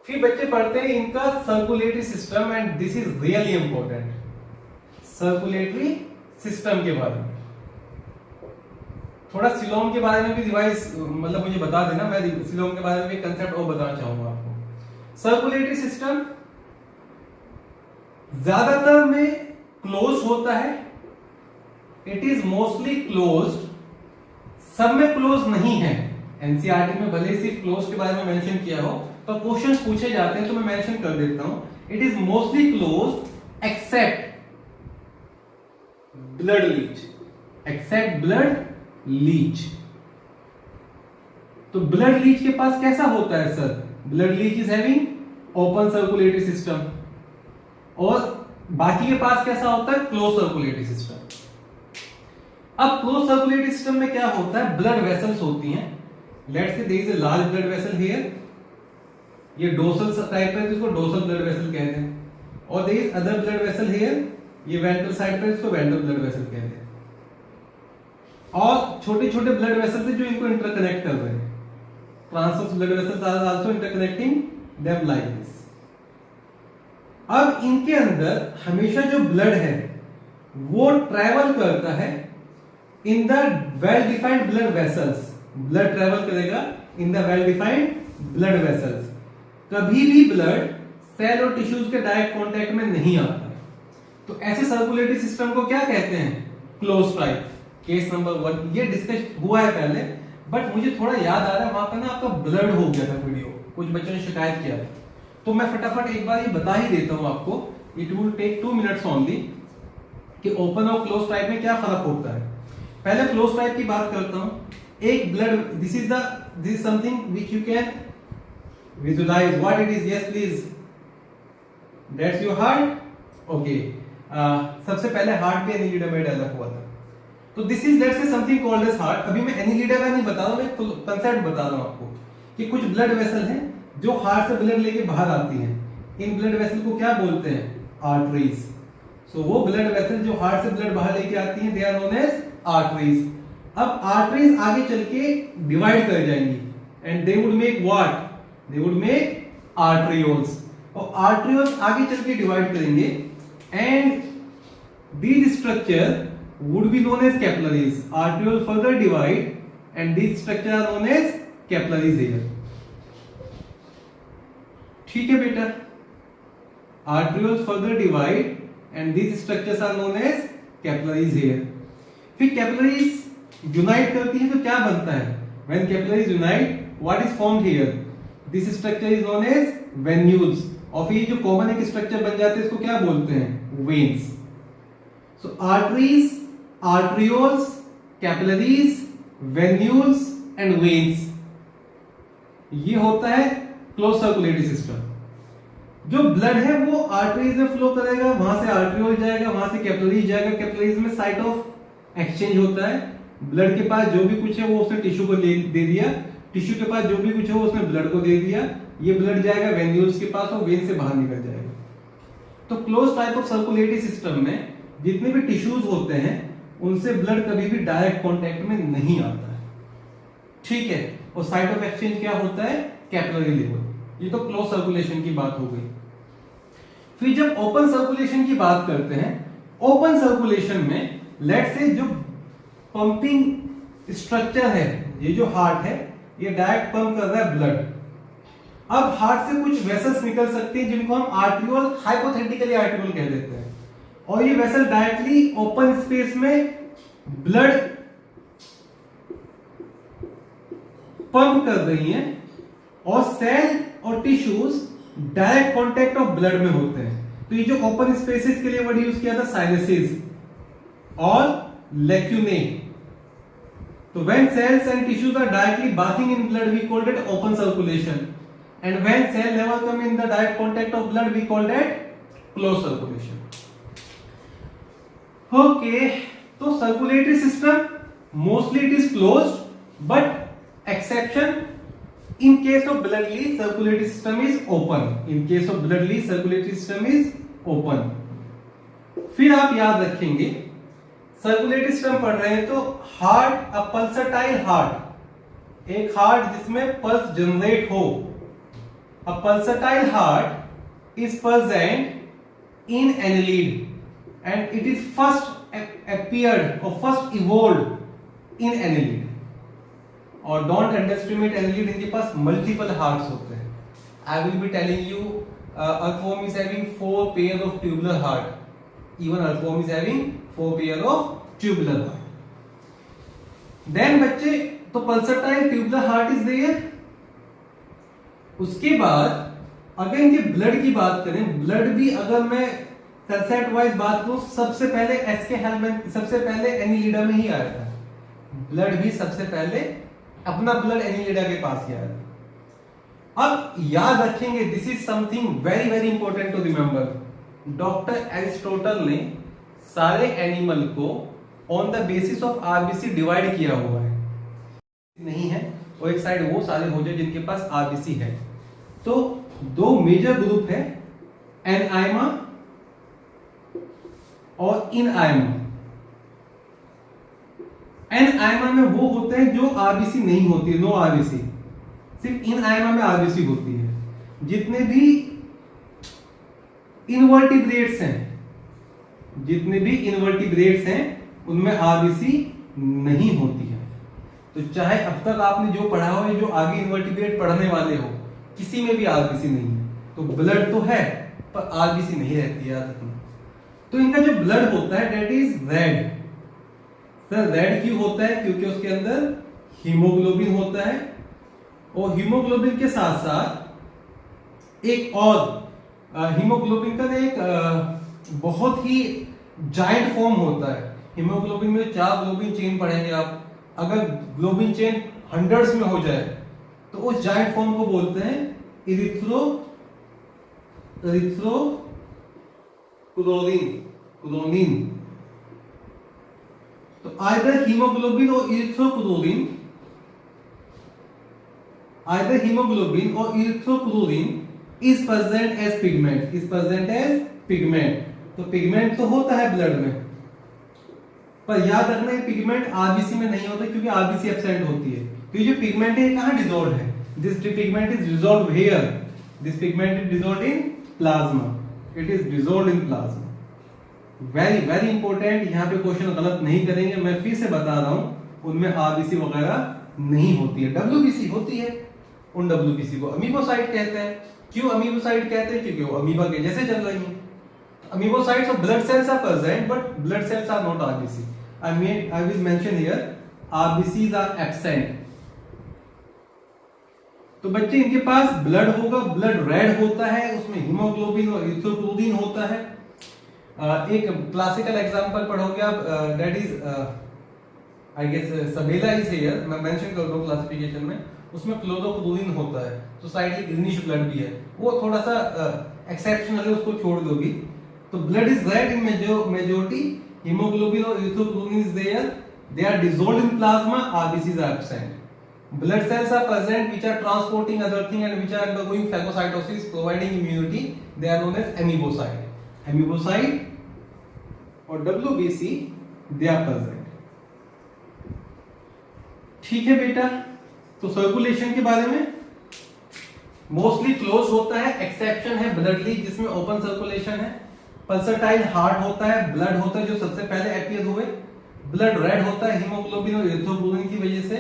फिर बच्चे पढ़ते हैं इनका circulatory system, and this is really important. Circulatory system के बारे में थोड़ा सिलोम के बारे में भी रिवाइज मतलब मुझे बता देना, मैं सिलोम के बारे में भी कंसेप्ट और बताना चाहूंगा आपको। सर्कुलेटरी सिस्टम ज्यादातर में क्लोज होता है, इट इज मोस्टली क्लोज्ड, सब में क्लोज नहीं है। एनसीईआरटी में भले सिर्फ क्लोज के बारे में मेंशन किया हो पर क्वेश्चंस पूछे जाते हैं तो मैं मेंशन कर देता हूं, it is mostly closed except blood leech, except blood leech. तो ब्लड लीच के पास कैसा होता है sir? Blood leech is having open circulatory system, और बाकी के पास कैसा होता है? Close circulatory system. अब क्लोज सर्कुलेटरी सिस्टम में क्या होता है? ब्लड वेसल्स होती हैं। Let's say there is a large blood vessel here, ये डोर्सल टाइप है जिसको डोर्सल ब्लड वेसल कहते हैं, और there is other blood vessel here, ये वेंट्रल साइड पे इसको वेंट्रल ब्लड वेसल कहते हैं। और छोटे छोटे ब्लड वेसल्स हैं जो इनको इंटरकनेक्ट कर रहे हैं। Transverse blood vessels are also interconnecting them like this. अब इनके अंदर हमेशा जो ब्लड है वो ट्रैवल करता है in the well defined blood vessels. Blood travel करेगा in the well defined blood vessels. कभी भी ब्लड सेल और टिश्यूज के डायरेक्ट कांटेक्ट में नहीं आता। तो ऐसे सर्कुलेटरी सिस्टम को क्या कहते हैं? Close type. केस नंबर 1 ये डिस्कस हुआ है पहले, बट मुझे थोड़ा याद आ रहा है वहां पर ना आपका ब्लड हो गया था वीडियो, कुछ बच्चों ने शिकायत किया था, तो मैं फटाफट एक बार ये बता ही देता हूं आपको। It will take 2 minutes only कि ओपन और क्लोज टाइप में क्या फर्क होता है। पहले क्लोज टाइप की बात करता हूं। एक blood, this is something which you can visualize what it is. Yes please. That's your heart. Okay. सबसे पहले हार्ट पे एनीलिडा में डेवलप हुआ था. तो this is let's say something called as heart. अभी मैं एनीलिडा का नहीं बता रहा हूं, मैं कंसेप्ट बता रहा हूं आपको कि कुछ ब्लड वेसल हैं जो हार्ट से ब्लड लेके बाहर आती हैं. इन ब्लड वेसल को क्या बोलते हैं? आर्टरीज. सो वो ब्लड वेसल जो हार्ट से ब्लड बाहर लेके आती हैं, they are known as arteries. अब आर्टरीज आगे चल के डिवाइड कर जाएंगी and they would make what? They would make arterioles. और आर्टरियोल्स आगे चल के डिवाइड करेंगे and these structure would be known as capillaries. Arteriole further divide and these structure are known as capillaries here. ठीक है बेटा. Arterioles further divide and these structures are known as capillaries here. फिर capillaries unite करती है तो क्या बनता है? When capillaries unite, what is formed here? This structure is known as venules. और फिर जो common एक structure बन जाते हैं इसको क्या बोलते हैं? Veins. So arteries, arterioles, capillaries, venules and veins. ये होता है क्लोज सर्कुलेटरी सिस्टम. जो ब्लड है वो आर्टरीज में फ्लो करेगा, वहां से आर्टरियोल जाएगा, वहां से कैपिलरीज जाएगा. कैपिलरीज में साइट ऑफ एक्सचेंज होता है. ब्लड के पास जो भी कुछ है वो उसने टिश्यू को दे दिया, टिश्यू के पास जो भी कुछ है वो उसने ब्लड को दे दिया. ये ब्लड जाएगा वेन्यूल्स के पास और वेन से बाहर निकल जाएगा. तो close type of circulatory system में जितने भी टिश्यूज होते हैं उनसे ब्लड कभी भी डायरेक्ट कांटेक्ट में नहीं आता है. ठीक है. और साइट ऑफ एक्सचेंज क्या होता है? Capillary level. ये तो क्लोज सर्कुलेशन की बात हो गई. फिर जब ओपन सर्कुलेशन की बात करते हैं, ओपन सर्कुलेशन में लेट्स से जो पंपिंग स्ट्रक्चर है, ये जो हार्ट है ये डायरेक्ट पंप कर रहा है ब्लड. अब हार्ट से कुछ वेसल्स निकल सकते हैं जिनको हम आर्टरियोल, हाइपोथेटिकली आर्टरियोल कह देते हैं. और ये वेसल डायरेक्टली ओपन स्पेस में ब्लड पंप कर रही हैं और सेल और tissues direct contact of blood में होते हैं. तो ये जो ओपन स्पेसेस के लिए वर्ड यूज किया था साइनसेस और लेक्यूने. तो when cells and tissues are directly bathing in blood we called it open circulation and when cell never come in the direct contact of blood we called it close circulation. Okay. तो circulatory system mostly it is closed, but exception in case of blood leak circulatory system is open. In case of blood leak circulatory system is open. फिर आप याद रखेंगे circulatory system पढ़ रहे हैं तो heart, a pulsatile heart, एक heart जिसमें पल्स जनरेट हो. A pulsatile heart is present in annelid and it is first appeared or first evolved in annelid. और डोंट अंडरस्टिमेट एनिलीड, इनके पास मल्टीपल हार्ट्स होते हैं. I will be telling you earthworm is having 4 pair of tubular heart. Even earthworm is having 4 pair of tubular heart. Then बच्चे, तो pulsatile tubular heart is there. उसके बाद अगर इनके ब्लड की बात करें, ब्लड भी अगर मैं कंसेप्ट वाइज बात करूं, सबसे पहले एसके हेलमेन, सबसे पहले एनिलिडा में ही आया था. ब्लड भी सबसे पहले अपना ब्लड एनिलिडा के पास ही आया था. अब याद रखेंगे, this is something very very important to remember. Doctor Aristotle ने सारे एनिमल को on the basis of RBC divide किया हुआ है. नहीं है और एक साइड वो सारे हो जाए जिनके पास आरबीसी है. तो दो मेजर ग्रुप है, एनाइमा और इनआइमा. एनाइमा में वो होते हैं जो आरबीसी नहीं होती है, नो आरबीसी. सिर्फ इनआइमा में आरबीसी होती है. जितने भी इनवर्टिब्रेट्स हैं, जितने भी इनवर्टिब्रेट्स हैं उनमें आरबीसी नहीं होती है. तो चाहे अब तक आपने जो पढ़ा हो, जो आगे इनवर्टिब्रेट पढ़ने वाले हो, किसी में भी आरबीसी नहीं है. तो ब्लड तो है पर आरबीसी नहीं रहती, याद रखना. तो इनका जो ब्लड होता है that is red. Sir red क्यों होता है? क्योंकि उसके अंदर हीमोग्लोबिन होता है और हीमोग्लोबिन के साथ साथ एक और हीमोग्लोबिन का एक बहुत ही जायंट फॉर्म होता है. हीमोग्लोबिन में 4 ग्लोबिन चेन पढ़ेंगे आप. अगर ग्लोबिन चेन हंड्रेड्स में हो जाए तो उस जॉइंट फॉर्म को बोलते हैं इरिथ्रोक्लोरीन। तो आइदर हीमोग्लोबिन और इरिथ्रोक्लोरीन is present as pigment। तो पिगमेंट तो होता है ब्लड में, पर याद रखना है पिगमेंट आरबीसी में नहीं होता क्योंकि आरबीसी एब्सेंट होती है। तो ये जो पिगमेंट है कहां डिसॉल्व है? This pigment is dissolve here, this pigment is dissolve in plasma, it is dissolve in plasma. Very very important, यहाँ पे क्वेश्चन गलत नहीं करेंगे। मैं फिर से बता रहा हूं, उनमें आरबीसी वगैरह नहीं होती है, डब्ल्यूबीसी होती है। उन डब्ल्यूबीसी को अमीबोसाइट कहते हैं। क्यों अमीबोसाइट कहते हैं? क्योंकि वो अमीबा के जैसे चल रही हैं। Amoebocytes of blood cells are present, but blood cells are not RBC. I will mention here RBCs are absent. तो बच्चे इनके पास ब्लड होगा, ब्लड रेड होता है, उसमें हीमोग्लोबिन और इरिथ्रोक्लोरीन होता है। एक क्लासिकल एग्जांपल पढ़ोगे आप, that is I guess Sabella is here, मैं मेंशन कर दूं क्लासिफिकेशन में, उसमें क्लोरोक्लोरीन होता है, तो स्लाइटली ग्रीनिश ब्लड भी है, वो थोड़ा सा एक्सेप्शनल है, उसको छोड़ दोगी। तो blood is red in majority, hemoglobin or erythropoietin is there, they are dissolved in plasma, RBCs are absent. Blood cells are present which are transporting other thing and which are undergoing phagocytosis providing immunity, they are known as amoebocyte or WBC, they are present। ठीक है बेटा, तो circulation के बारे में mostly close होता है, exception है ब्लड लीक जिसमें ओपन सर्कुलेशन है। पल्सटाइल हार्ट होता है, ब्लड होता है जो सबसे पहले अपीयर हुए, ब्लड रेड होता है हीमोग्लोबिन और इरिथ्रोपोietin की वजह से।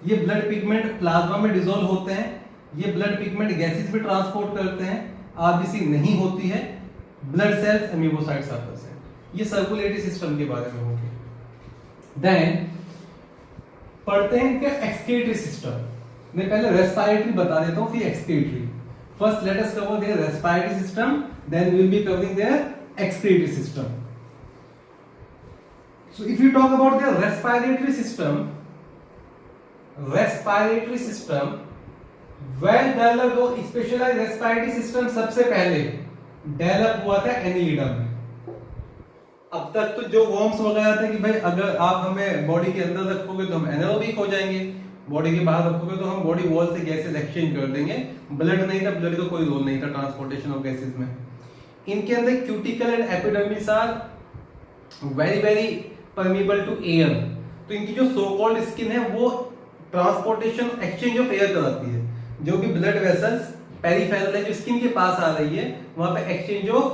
ये ब्लड पिगमेंट प्लाज्मा में डिसॉल्व होते हैं, ये ब्लड पिगमेंट गैसेस भी ट्रांसपोर्ट करते हैं, आरबीसी नहीं होती है, blood cells amoebocytes are present. ये सर्कुलेटरी सिस्टम के बारे में हो गया। देन पढ़ते हैं क्या एक्सक्रीटरी सिस्टम। मैं पहले रेस्पिरेटरी बता देता हूं, फिर excretory. First let us cover their respiratory system, then we will be covering their excretory system. So if you talk about the respiratory system well developed और specialized respiratory system सबसे पहले develop हुआ था Annelida में। अब तक तो जो वर्म्स वगैरह था कि भाई अगर आप हमें बॉडी के अंदर रखोगे तो हम एनारोबिक हो जाएंगे, बॉडी के बाहर रखोगे तो हम बॉडी वॉल से गैसेस एक्सचेंज कर देंगे। ब्लड नहीं था, ब्लड का कोई रोल नहीं था ट्रांसपोर्टेशन ऑफ गैसेस में। इनके अंदर cuticle and epidermis are very very permeable to air, तो इनकी जो सो कॉल्ड स्किन है वो ट्रांसपोर्टेशन एक्सचेंज ऑफ एयर कराती है। जो भी ब्लड वेसल्स पेरिफेरल है जो स्किन के पास आ रही है, वहां पे एक्सचेंज ऑफ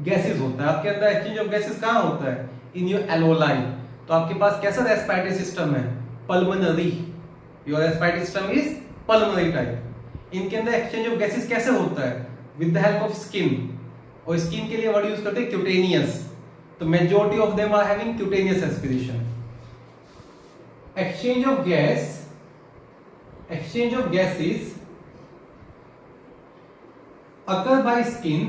गैसेस होता है। आपके अंदर एक्सचेंज ऑफ गैसेस कहां होता है? In your alveoli. तो आपके पास कैसा रेस्पिरेटरी सिस्टम है? Pulmonary. Your respiratory system is pulmonary type. इनके अंदर एक्सचेंज ऑफ गैसेस कैसे होता है? With the help of skin. और स्किन के लिए वर्ड यूज करते हैं क्यूटेनियस। तो majority of them are having cutaneous respiration. Exchange of gases occur via skin,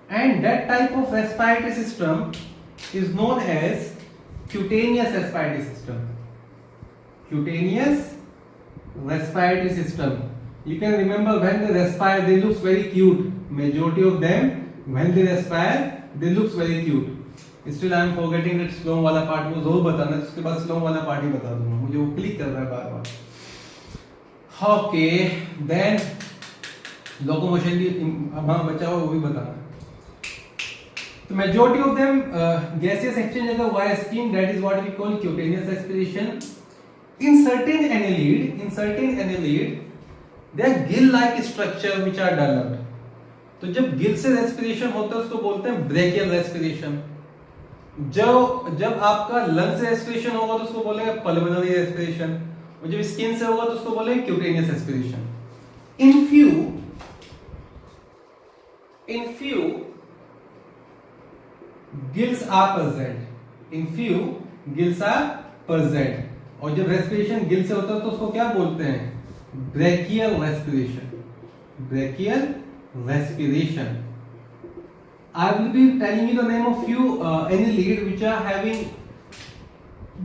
and that type of respiratory system is known as cutaneous respiratory system. Cutaneous respiratory system. You can remember when they respire, they look very cute. Majority of them, when they respire, they look very cute. Still I am forgetting that slow वाला part को जरूर बताना, उसके बाद slow वाला part ही बता दूंगा, मुझे वो क्लिक कर रहा है बार बार। Okay, then locomotion भी अब हाँ बचा हुआ वो भी बताना। तो majority of them gaseous exchange अगर via skin, that is what we call cutaneous respiration. In certain annelid, there are gill-like structure which are developed. तो जब गिल से रेस्पिरेशन होता है उसको बोलते हैं ब्रेकियल रेस्पिरेशन। जब आपका लंग से रेस्पिरेशन होगा तो उसको बोलेंगे पल्मोनरी रेस्पिरेशन, और जब स्किन से होगा तो उसको बोलेंगे cutaneous respiration. In few gills are present, और जब रेस्पिरेशन गिल से होता है तो उसको क्या बोलते हैं? Brachial respiration. I will be telling you the name of few annelid which are having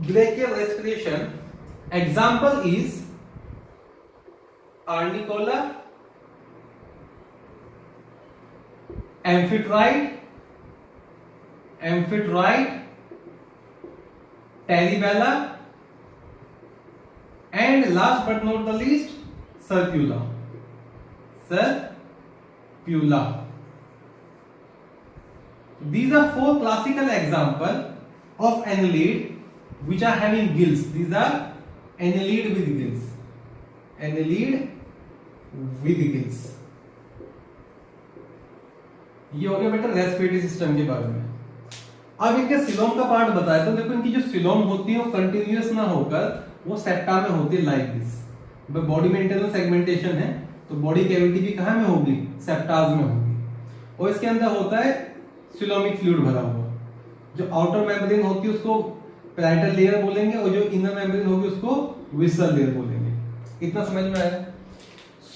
brachial respiration. Example is Arnicola, Amphitrite, Teribella, and last but not the least, Serpula. These are four classical examples of annelid which are having gills. These are annelid with gills. ये हो गया बेटा respiratory system के बारे में। अब इनके coelom का पार्ट बताया तो देखो इनकी जो सिलोम होती है वो कंटिन्यूअस ना होकर वो सेप्टा में होती है लाइक दिस। बॉडी में इंटरनल सेगमेंटेशन है तो बॉडी कैविटी भी कहाँ में होगी, सेप्टाज में होगी, और इसके अंदर होता है सिलोमिक फ्लूइड भरा हुआ। जो आउटर मेम्ब्रेन होती है उसको पैराइटल लेयर बोलेंगे और जो इनर मेम्ब्रेन होगी उसको विसरल लेयर बोलेंगे। इतना समझ में आया?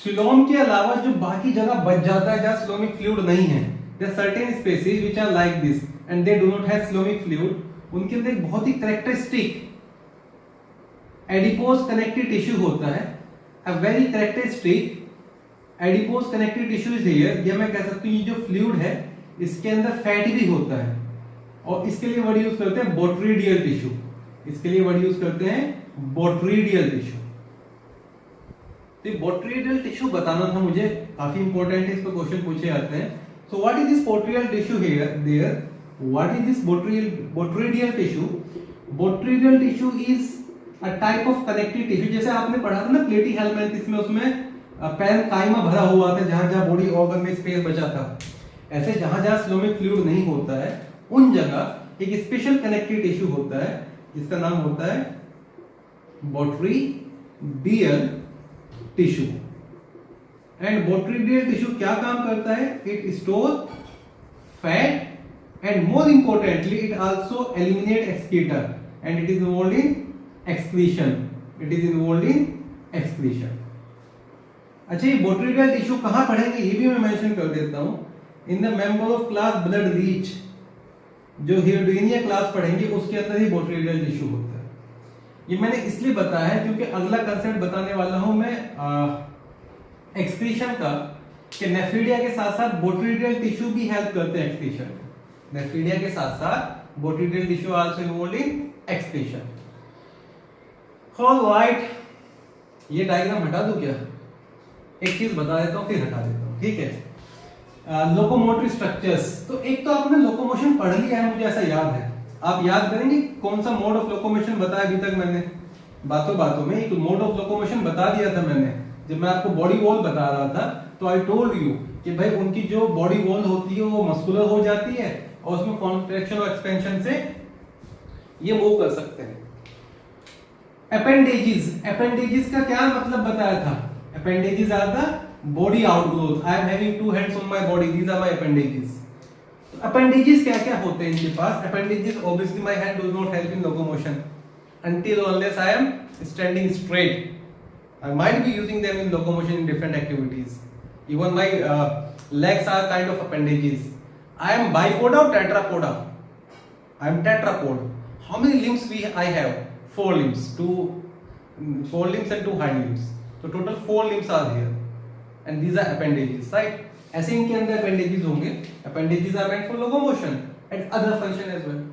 सिलोम के अलावा जो बाकी जगह बच जाता है जहाँ सिलोमिक फ्लूइड नहीं है, there are certain species which are like this and they do not have coelomic fluid. उनके अंदर एक बहुत ही कैरेक्टरिस्टिक एडिपोज कनेक्टिव टिश्यू होता है। a very characteristic adipose connective tissue is here। ये मैं कह सकती हूँ ये जो फ्लूइड है इसके अंदर फैट भी होता है और इसके लिए वर्ड यूज करते हैं बोट्रीडियल टिश्यू। इसके लिए वर्ड यूज करते हैं बोट्रीडियल टिश्यू। तो बोट्रीडियल टिश्यू बताना था मुझे, काफी इंपॉर्टेंट है, इस पर क्वेश्चन पूछे जाते हैं। So what is this botryoidal tissue here? There. What is this botryoidal tissue? Botryoidal tissue is a type of connective tissue। जैसे आपने पढ़ा था ना प्लेटी हेलमिंथेस में, उसमें पैरेन्काइमा भरा हुआ था जहां बॉडी ऑर्गन में स्पेस बचा था। ऐसे जहां सिलोमिक फ्लूइड नहीं होता है उन जगह एक स्पेशल कनेक्टिव टिश्यू होता है जिसका नाम होता है botryoidal tissue. And botryoidal tissue क्या काम करता है? It store fat and more importantly it also eliminate excreta and it is involved in excretion. अच्छा, ये बोट्रीडियल टिश्यू कहां पढ़ेंगे ये भी मैं मेंशन कर देता हूं। In the member of class blood reach, जो हियोडिनिया क्लास पढ़ेंगे उसके अंदर ही बोट्रीडियल टिश्यू होता है। ये मैंने इसलिए बताया है क्योंकि अगला कंसेप्ट बताने वाला हूं मैं एक्सक्रीशन का, कि नेफ्रीडिया के साथ साथ बोट्रीडियल टिश्यू भी हेल्प करते हैं एक्सक्रीशन में। नेफ्रीडिया के साथ साथ botryoidal tissue also involved in excretion. Alright, ये डायग्राम हटा दूं क्या? एक चीज बता देता हूं फिर हटा देता हूं, ठीक है। लोकोमोटरी स्ट्रक्चर्स, तो एक तो आपने लोकोमोशन पढ़ लिया है, मुझे ऐसा याद है। आप याद करेंगे कौन सा मोड ऑफ लोकोमोशन बताया अभी तक मैंने? बातों में एक मोड ऑफ लोकोमोशन बता दिया था मैंने जब मैं आपको बॉडी वॉल बता रहा था। तो आई टोल्ड यू कि भाई उनकी जो बॉडी वॉल होती है वो मस्कुलर हो जाती है और उसमें कॉन्ट्रैक्शन और एक्सपेंशन से ये मूव कर सकते हैं। अपेंडेजेस का क्या मतलब बताया था? Appendages are the body outgrowth. I am having 2 hands on my body, these are my appendages. तो अपेंडेजेस क्या क्या होते हैं इनके पास? Appendages obviously my hand does not help in locomotion until unless I am standing straight. I might be using them in locomotion in different activities. Even my legs are kind of appendages. I am bipoda or tetrapoda? I am tetrapod. How many limbs I have? 4 limbs. 4 limbs and 2 hind limbs. So total 4 limbs are there. And these are appendages, right? ऐसे इनके अंदर appendages होंगे. Appendages are meant for locomotion and other function as well.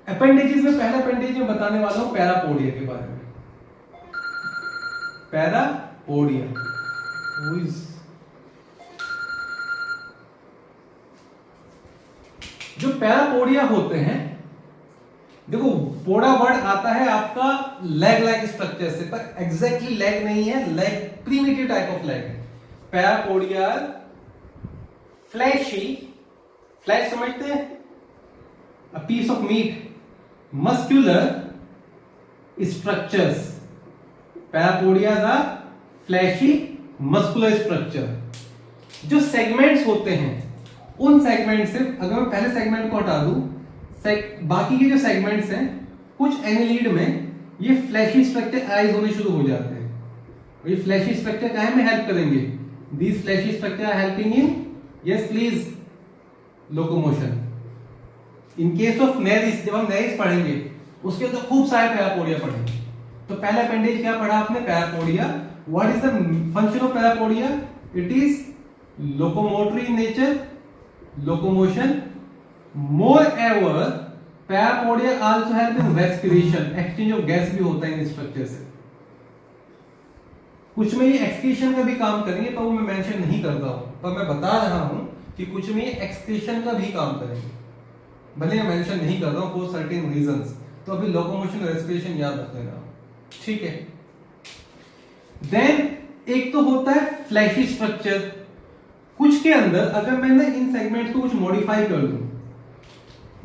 Appendages में पहला appendage में बताने वाला हूँ पैरापोडिया के बारे में। पैरापोडिया जो पैरापोडिया होते हैं, देखो पोडा वर्ड आता है आपका लेग लाइक स्ट्रक्चर से, पर एग्जैक्टली लेग नहीं है, leg primitive type of leg है। पैरापोडिया फ्लैशी, फ्लैश समझते हैं, a piece of meat, muscular structures. Parapodias are fleshy muscular structure. जो सेगमेंट्स होते हैं उन सेगमेंट से, अगर मैं पहले सेगमेंट को हटा दूं, बाकी के जो सेगमेंट्स हैं कुछ एनिलीड में ये फ्लैशी स्ट्रक्चर आइज होने शुरू हो जाते हैं। ये फ्लैशी स्ट्रक्चर काहे में हेल्प करेंगे? These fleshy structure are helping in, yes please, locomotion. In case of Nereis, जब हम नेरिस पढ़ेंगे उसके अंदर खूब सारे पैरापोडिया पढ़ेंगे। तो पहला अपेंडेज क्या पढ़ा आपने? Parapodia. What is the function of parapodia? It is locomotory in nature, locomotion. More ever parapodia also help in respiration, exchange of gas भी होता है इन स्ट्रक्चर से। कुछ में ये एक्सक्रीशन का भी काम करेंगे, पर वो मैं मेंशन नहीं करता हूं, पर मैं बता रहा हूं कि कुछ में ये एक्सक्रीशन का भी काम करेंगे, भले मैं मेंशन नहीं कर रहा हूं फॉर सर्टेन रीजंस। तो अभी लोकोमोशन और रेस्पिरेशन याद रख लेना, ठीक है। देन एक तो होता है फ्लैशी स्ट्रक्चर। कुछ के अंदर अगर मैंने इन सेगमेंट को कुछ मॉडिफाई कर दूं,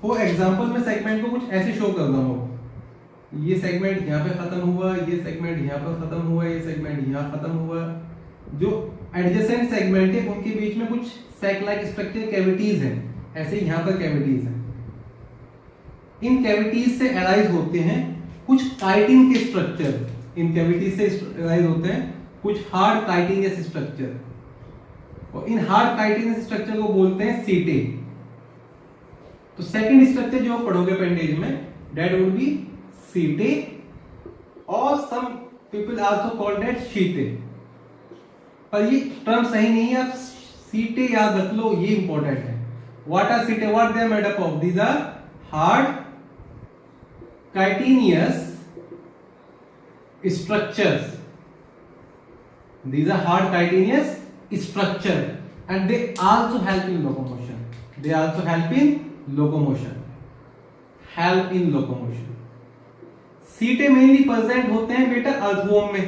फॉर एग्जांपल मैं सेगमेंट को कुछ ऐसे शो कर रहा हूं, ये सेगमेंट यहाँ पे खत्म हुआ, ये सेगमेंट यहाँ पर खत्म हुआ, ये सेगमेंट यहाँ खत्म हुआ। जो एडजेसेंट सेगमेंट है उनके बीच में कुछ सैक लाइक स्ट्रक्चर कैविटीज हैं, ऐसे यहाँ पर कैविटीज हैं। इन कैविटीज से अराइज होते हैं कुछ काइटिन के स्ट्रक्चर, इन कैविटीज से अराइज होते हैं कुछ हार्ड काइटिनियस स्ट्रक्चर, और इन हार्ड काइटिनियस स्ट्रक्चर को बोलते हैं सीटे। तो सेकंड स्ट्रक्चर जो पढ़ोगे अपेंडेज में, दैट वुड बी सीटे, और some people also call that setae. पर ये टर्म सही नहीं है, आप सीटे याद रख लो, ये इंपॉर्टेंट है। What are setae? What they are made up of? These are hard chitinous structures. These are hard chitinous structure and they also help in locomotion. They also help in locomotion. Help in locomotion. सीटे mainly present होते हैं बेटा earthworm में,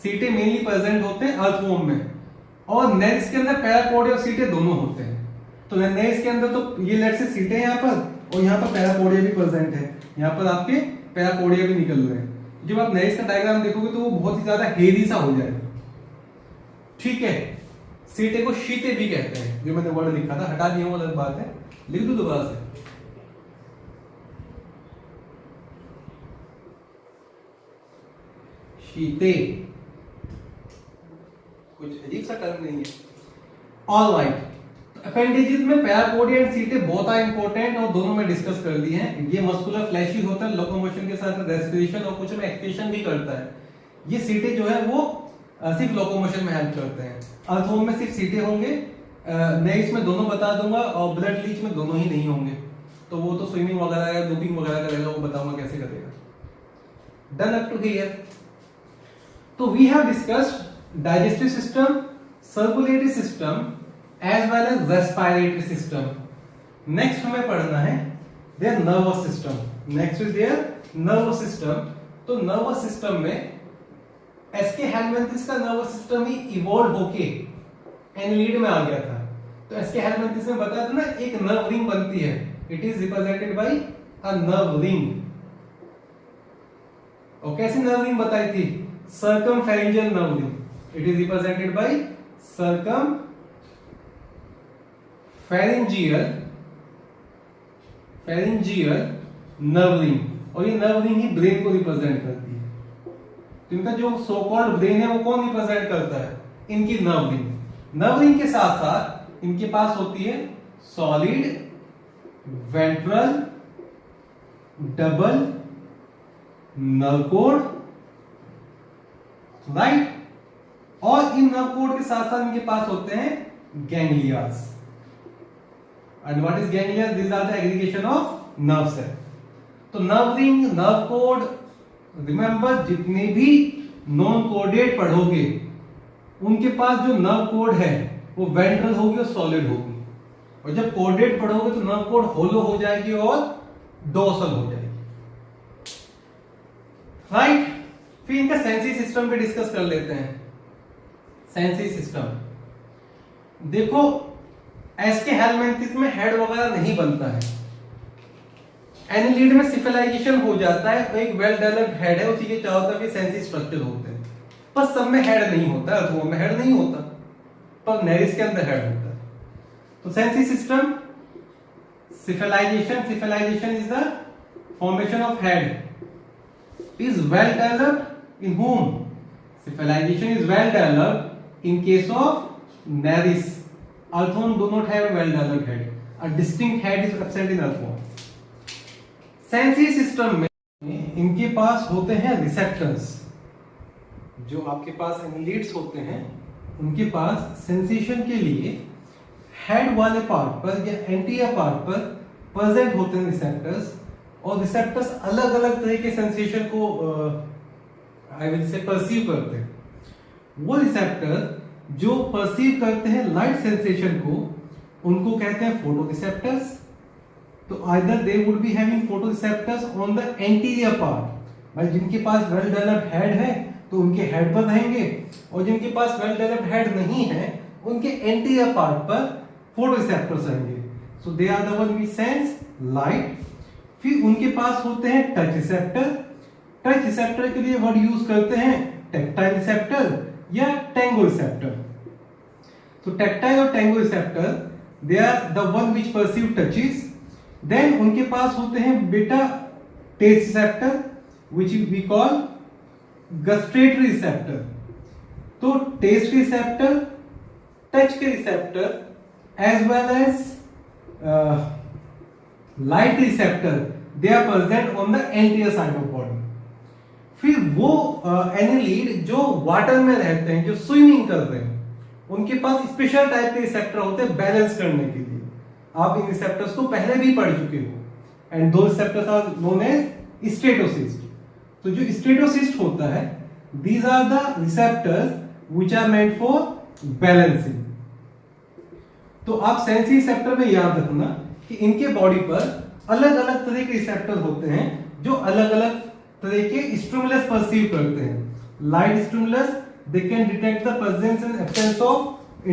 सीटे mainly present होते हैं earthworm में, और नेरिस के अंदर पैरापोडिया और सीटे दोनों होते हैं। तो नेरिस के अंदर तो ये लेट से सीटे यहाँ पर, और यहाँ पर पैरापोडिया भी प्रेजेंट है, यहाँ पर आपके पैरापोडिया भी निकल रहे हैं। जब आप नेरिस का डायग्राम देखोगे तो वो बहुत ही ज्यादा हेवी सा हो जाएगा, ठीक है। सीटे को शीते भी कहते हैं, जो मैंने वर्ड लिखा था हटा दिया वो अलग बात है, लिख दो दोबारा से। शीते कुछ अजीब सा टर्म नहीं है। ऑल राइट, अपेंडेजेस में पैरापोडिया एंड सीटे बहुत आर इंपॉर्टेंट, और दोनों में डिस्कस कर दी हैं। ये मस्कुलर फ्लैशी होता है, लोकोमोशन के साथ रेस्पिरेशन और कुछ में एक्सक्रीशन भी करता है। ये सीटे जो है वो सिर्फ लोकोमोशन में हेल्प करते हैं। अर्थवॉर्म में सिर्फ सीटे होंगे, नेक्स्ट में दोनों बता दूंगा, और ब्लड लीच में दोनों ही नहीं होंगे। तो वो तो स्विमिंग वगैरह या डोपिंग वगैरह करेगा, वो बताऊंगा कैसे करेगा। Done up to here. तो we have discussed digestive system, circulatory system as well as respiratory system. Next हमें पढ़ना है their nervous system. Next is their nervous system. तो nervous system में एसके हेलमिंथिस का nervous system ही evolve होके एनिलीड में आ गया था। तो एसके हेलमिंथिस में बताया था ना, एक नर्व रिंग बनती है, it is represented by a nerve ring. और कैसी नर्व रिंग बताई थी? circumpharyngeal nerve ring. It is represented by circumpharyngeal nerve ring, और ये नर्व रिंग ही ब्रेन को रिप्रेजेंट करती है। तो इनका जो सो कॉल्ड ब्रेन है वो कौन रिप्रेजेंट करता है? इनकी नर्व रिंग। नर्व रिंग के साथ साथ इनके पास होती है solid ventral double nerve code, right. और इन नर्व कोड के साथ साथ इनके पास होते हैं गैंग्लियास। And what is ganglia? These are the aggregation of nerve cell. तो nerve ring, nerve code, remember जितने भी नॉन कोडेड पढ़ोगे उनके पास जो नर्व कोड है वो वेंट्रल होगी और सॉलिड होगी, और जब कोडेड पढ़ोगे तो नर्व कोड होलो हो जाएगी और डोर्सल हो जाएगी, राइट। फिर इनका सेंसरी सिस्टम पे डिस्कस कर लेते हैं। सेंसरी सिस्टम देखो, एसके हेलमिंथिस में हेड वगैरह नहीं बनता है, एनिलीड में सिफिलाइजेशन हो जाता है, तो एक वेल डेवलप्ड हेड है, उसी के चारों तरफ ये सेंसरी स्ट्रक्चर होते हैं, पर सब में हेड नहीं होता, अर्थवॉर्म में हेड नहीं होता, पर नेरिस के अंदर हेड होता है। तो sensory system, cephalization is the formation of head, is well developed in whom? Civilization is well developed in case of Neris. Although do not have a well developed head. A distinct head is absent in earthworm. Sensory system में इनके पास होते हैं receptors. जो आपके पास annelids होते हैं उनके पास sensation के लिए हेड वाले पार्ट पर या एंटीरियर पार्ट पर प्रेजेंट होते हैं रिसेप्टर्स. और रिसेप्टर्स अलग अलग तरह के सेंसेशन को आई विल से परसीव करते हैं. वो रिसेप्टर जो परसीव करते हैं लाइट सेंसेशन को उनको कहते हैं फोटो रिसेप्टर्स. तो either they would be having photo receptors on the anterior part. भाई जिनके पास वेल डेवलप्ड हेड है तो उनके हेड पर रहेंगे, और जिनके पास वेल डेवलप्ड हेड नहीं है उनके एंटीरियर पार्ट पर फोटो रिसेप्टर्स रहेंगे. So they are the one which sense light. फिर उनके पास होते हैं टच रिसेप्टर. टच रिसेप्टर के लिए वर्ड यूज करते हैं टैक्टाइल रिसेप्टर या टैंगो रिसेप्टर. तो टैक्टाइल और tangoreceptor they are the one which perceive touches. Then उनके पास होते हैं बेटा taste receptor which we call gustatory receptor. तो टेस्ट रिसेप्टर, टच के receptor as well as light receptor they are present on the anterior side of body. फिर वो annelid जो वाटर में रहते हैं, जो स्विमिंग कर रहे हैं, उनके पास स्पेशल टाइप के रिसेप्टर होते हैं बैलेंस करने के लिए. आप इन रिसेप्टर्स को पहले भी पढ़ चुके हो. एंड दो receptors are known as statocyst. तो जो स्टेटोसिस्ट होता है these are the receptors which are meant for balancing. तो आप सेंसरी रिसेप्टर में याद रखना कि इनके बॉडी पर अलग अलग तरह के रिसेप्टर होते हैं जो अलग अलग तरह के स्टिमुलस परसीव करते हैं. Light stimulus, they can detect the presence and absence of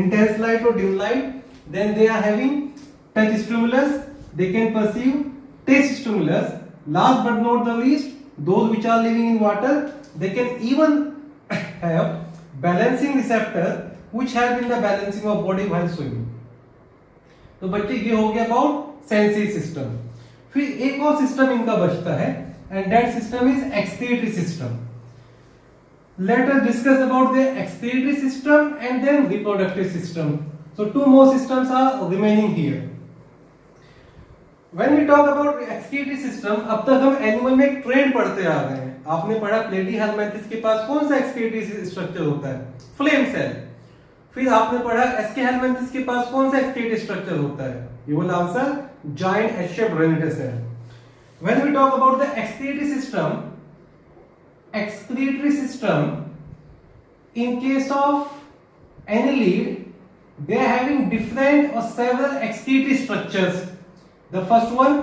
intense light or dim light. Then they are having touch stimulus, they can perceive taste stimulus. Last but not the least, those which are living in water, they can even have balancing receptor which help in the balancing of body while swimming. तो बच्चे ये हो गया about sensory system. फिर एक और system इनका बचता है and that system is excretory system. Let us discuss about the excretory system and then reproductive system. So two more systems are remaining here. When we talk about excretory system, अब तक हम animal में एक trend पढ़ते आ रहे हैं. आपने पढ़ा प्लेटीहेलमिन्थस के पास कौन सा excretory स्ट्रक्चर होता है? Flame cell. फिर आपने पढ़ा एस्केहेलमिन्थस के पास कौन सा excretory स्ट्रक्चर होता है? You will answer giant H-shaped Renites cell. When we talk about the excretory system, in case of annelid, they are having different or several excretory structures. The first one,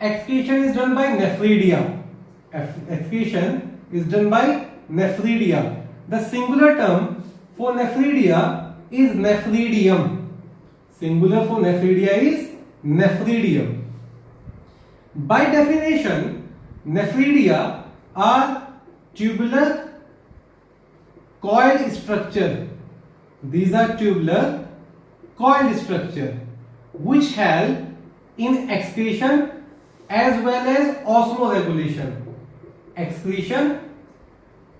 excretion is done by nephridia. Excretion is done by nephridia. The singular term for nephridia is nephridium. Singular for nephridia is nephridium. By definition, nephridia are tubular coiled structure. These are tubular coiled structure which help in excretion as well as osmoregulation. Excretion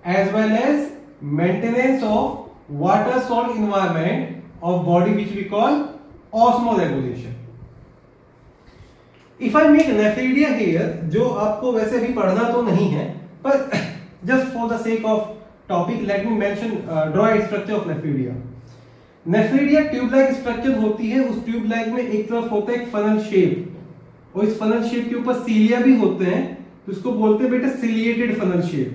as well as maintenance of water salt environment of body which we call osmoregulation. If I make nephridia here, जो आपको वैसे भी पढ़ना तो नहीं है, पर just for the sake of topic, let me mention draw a structure of nephridia. Nephridia tube-like structure होती है. उस ट्यूब-लाइक में एक तरफ होता है एक फनल शेप, और इस फनल शेप के ऊपर सीलिया भी होते हैं, तो इसको बोलते हैं बेटा ciliated funnel shape.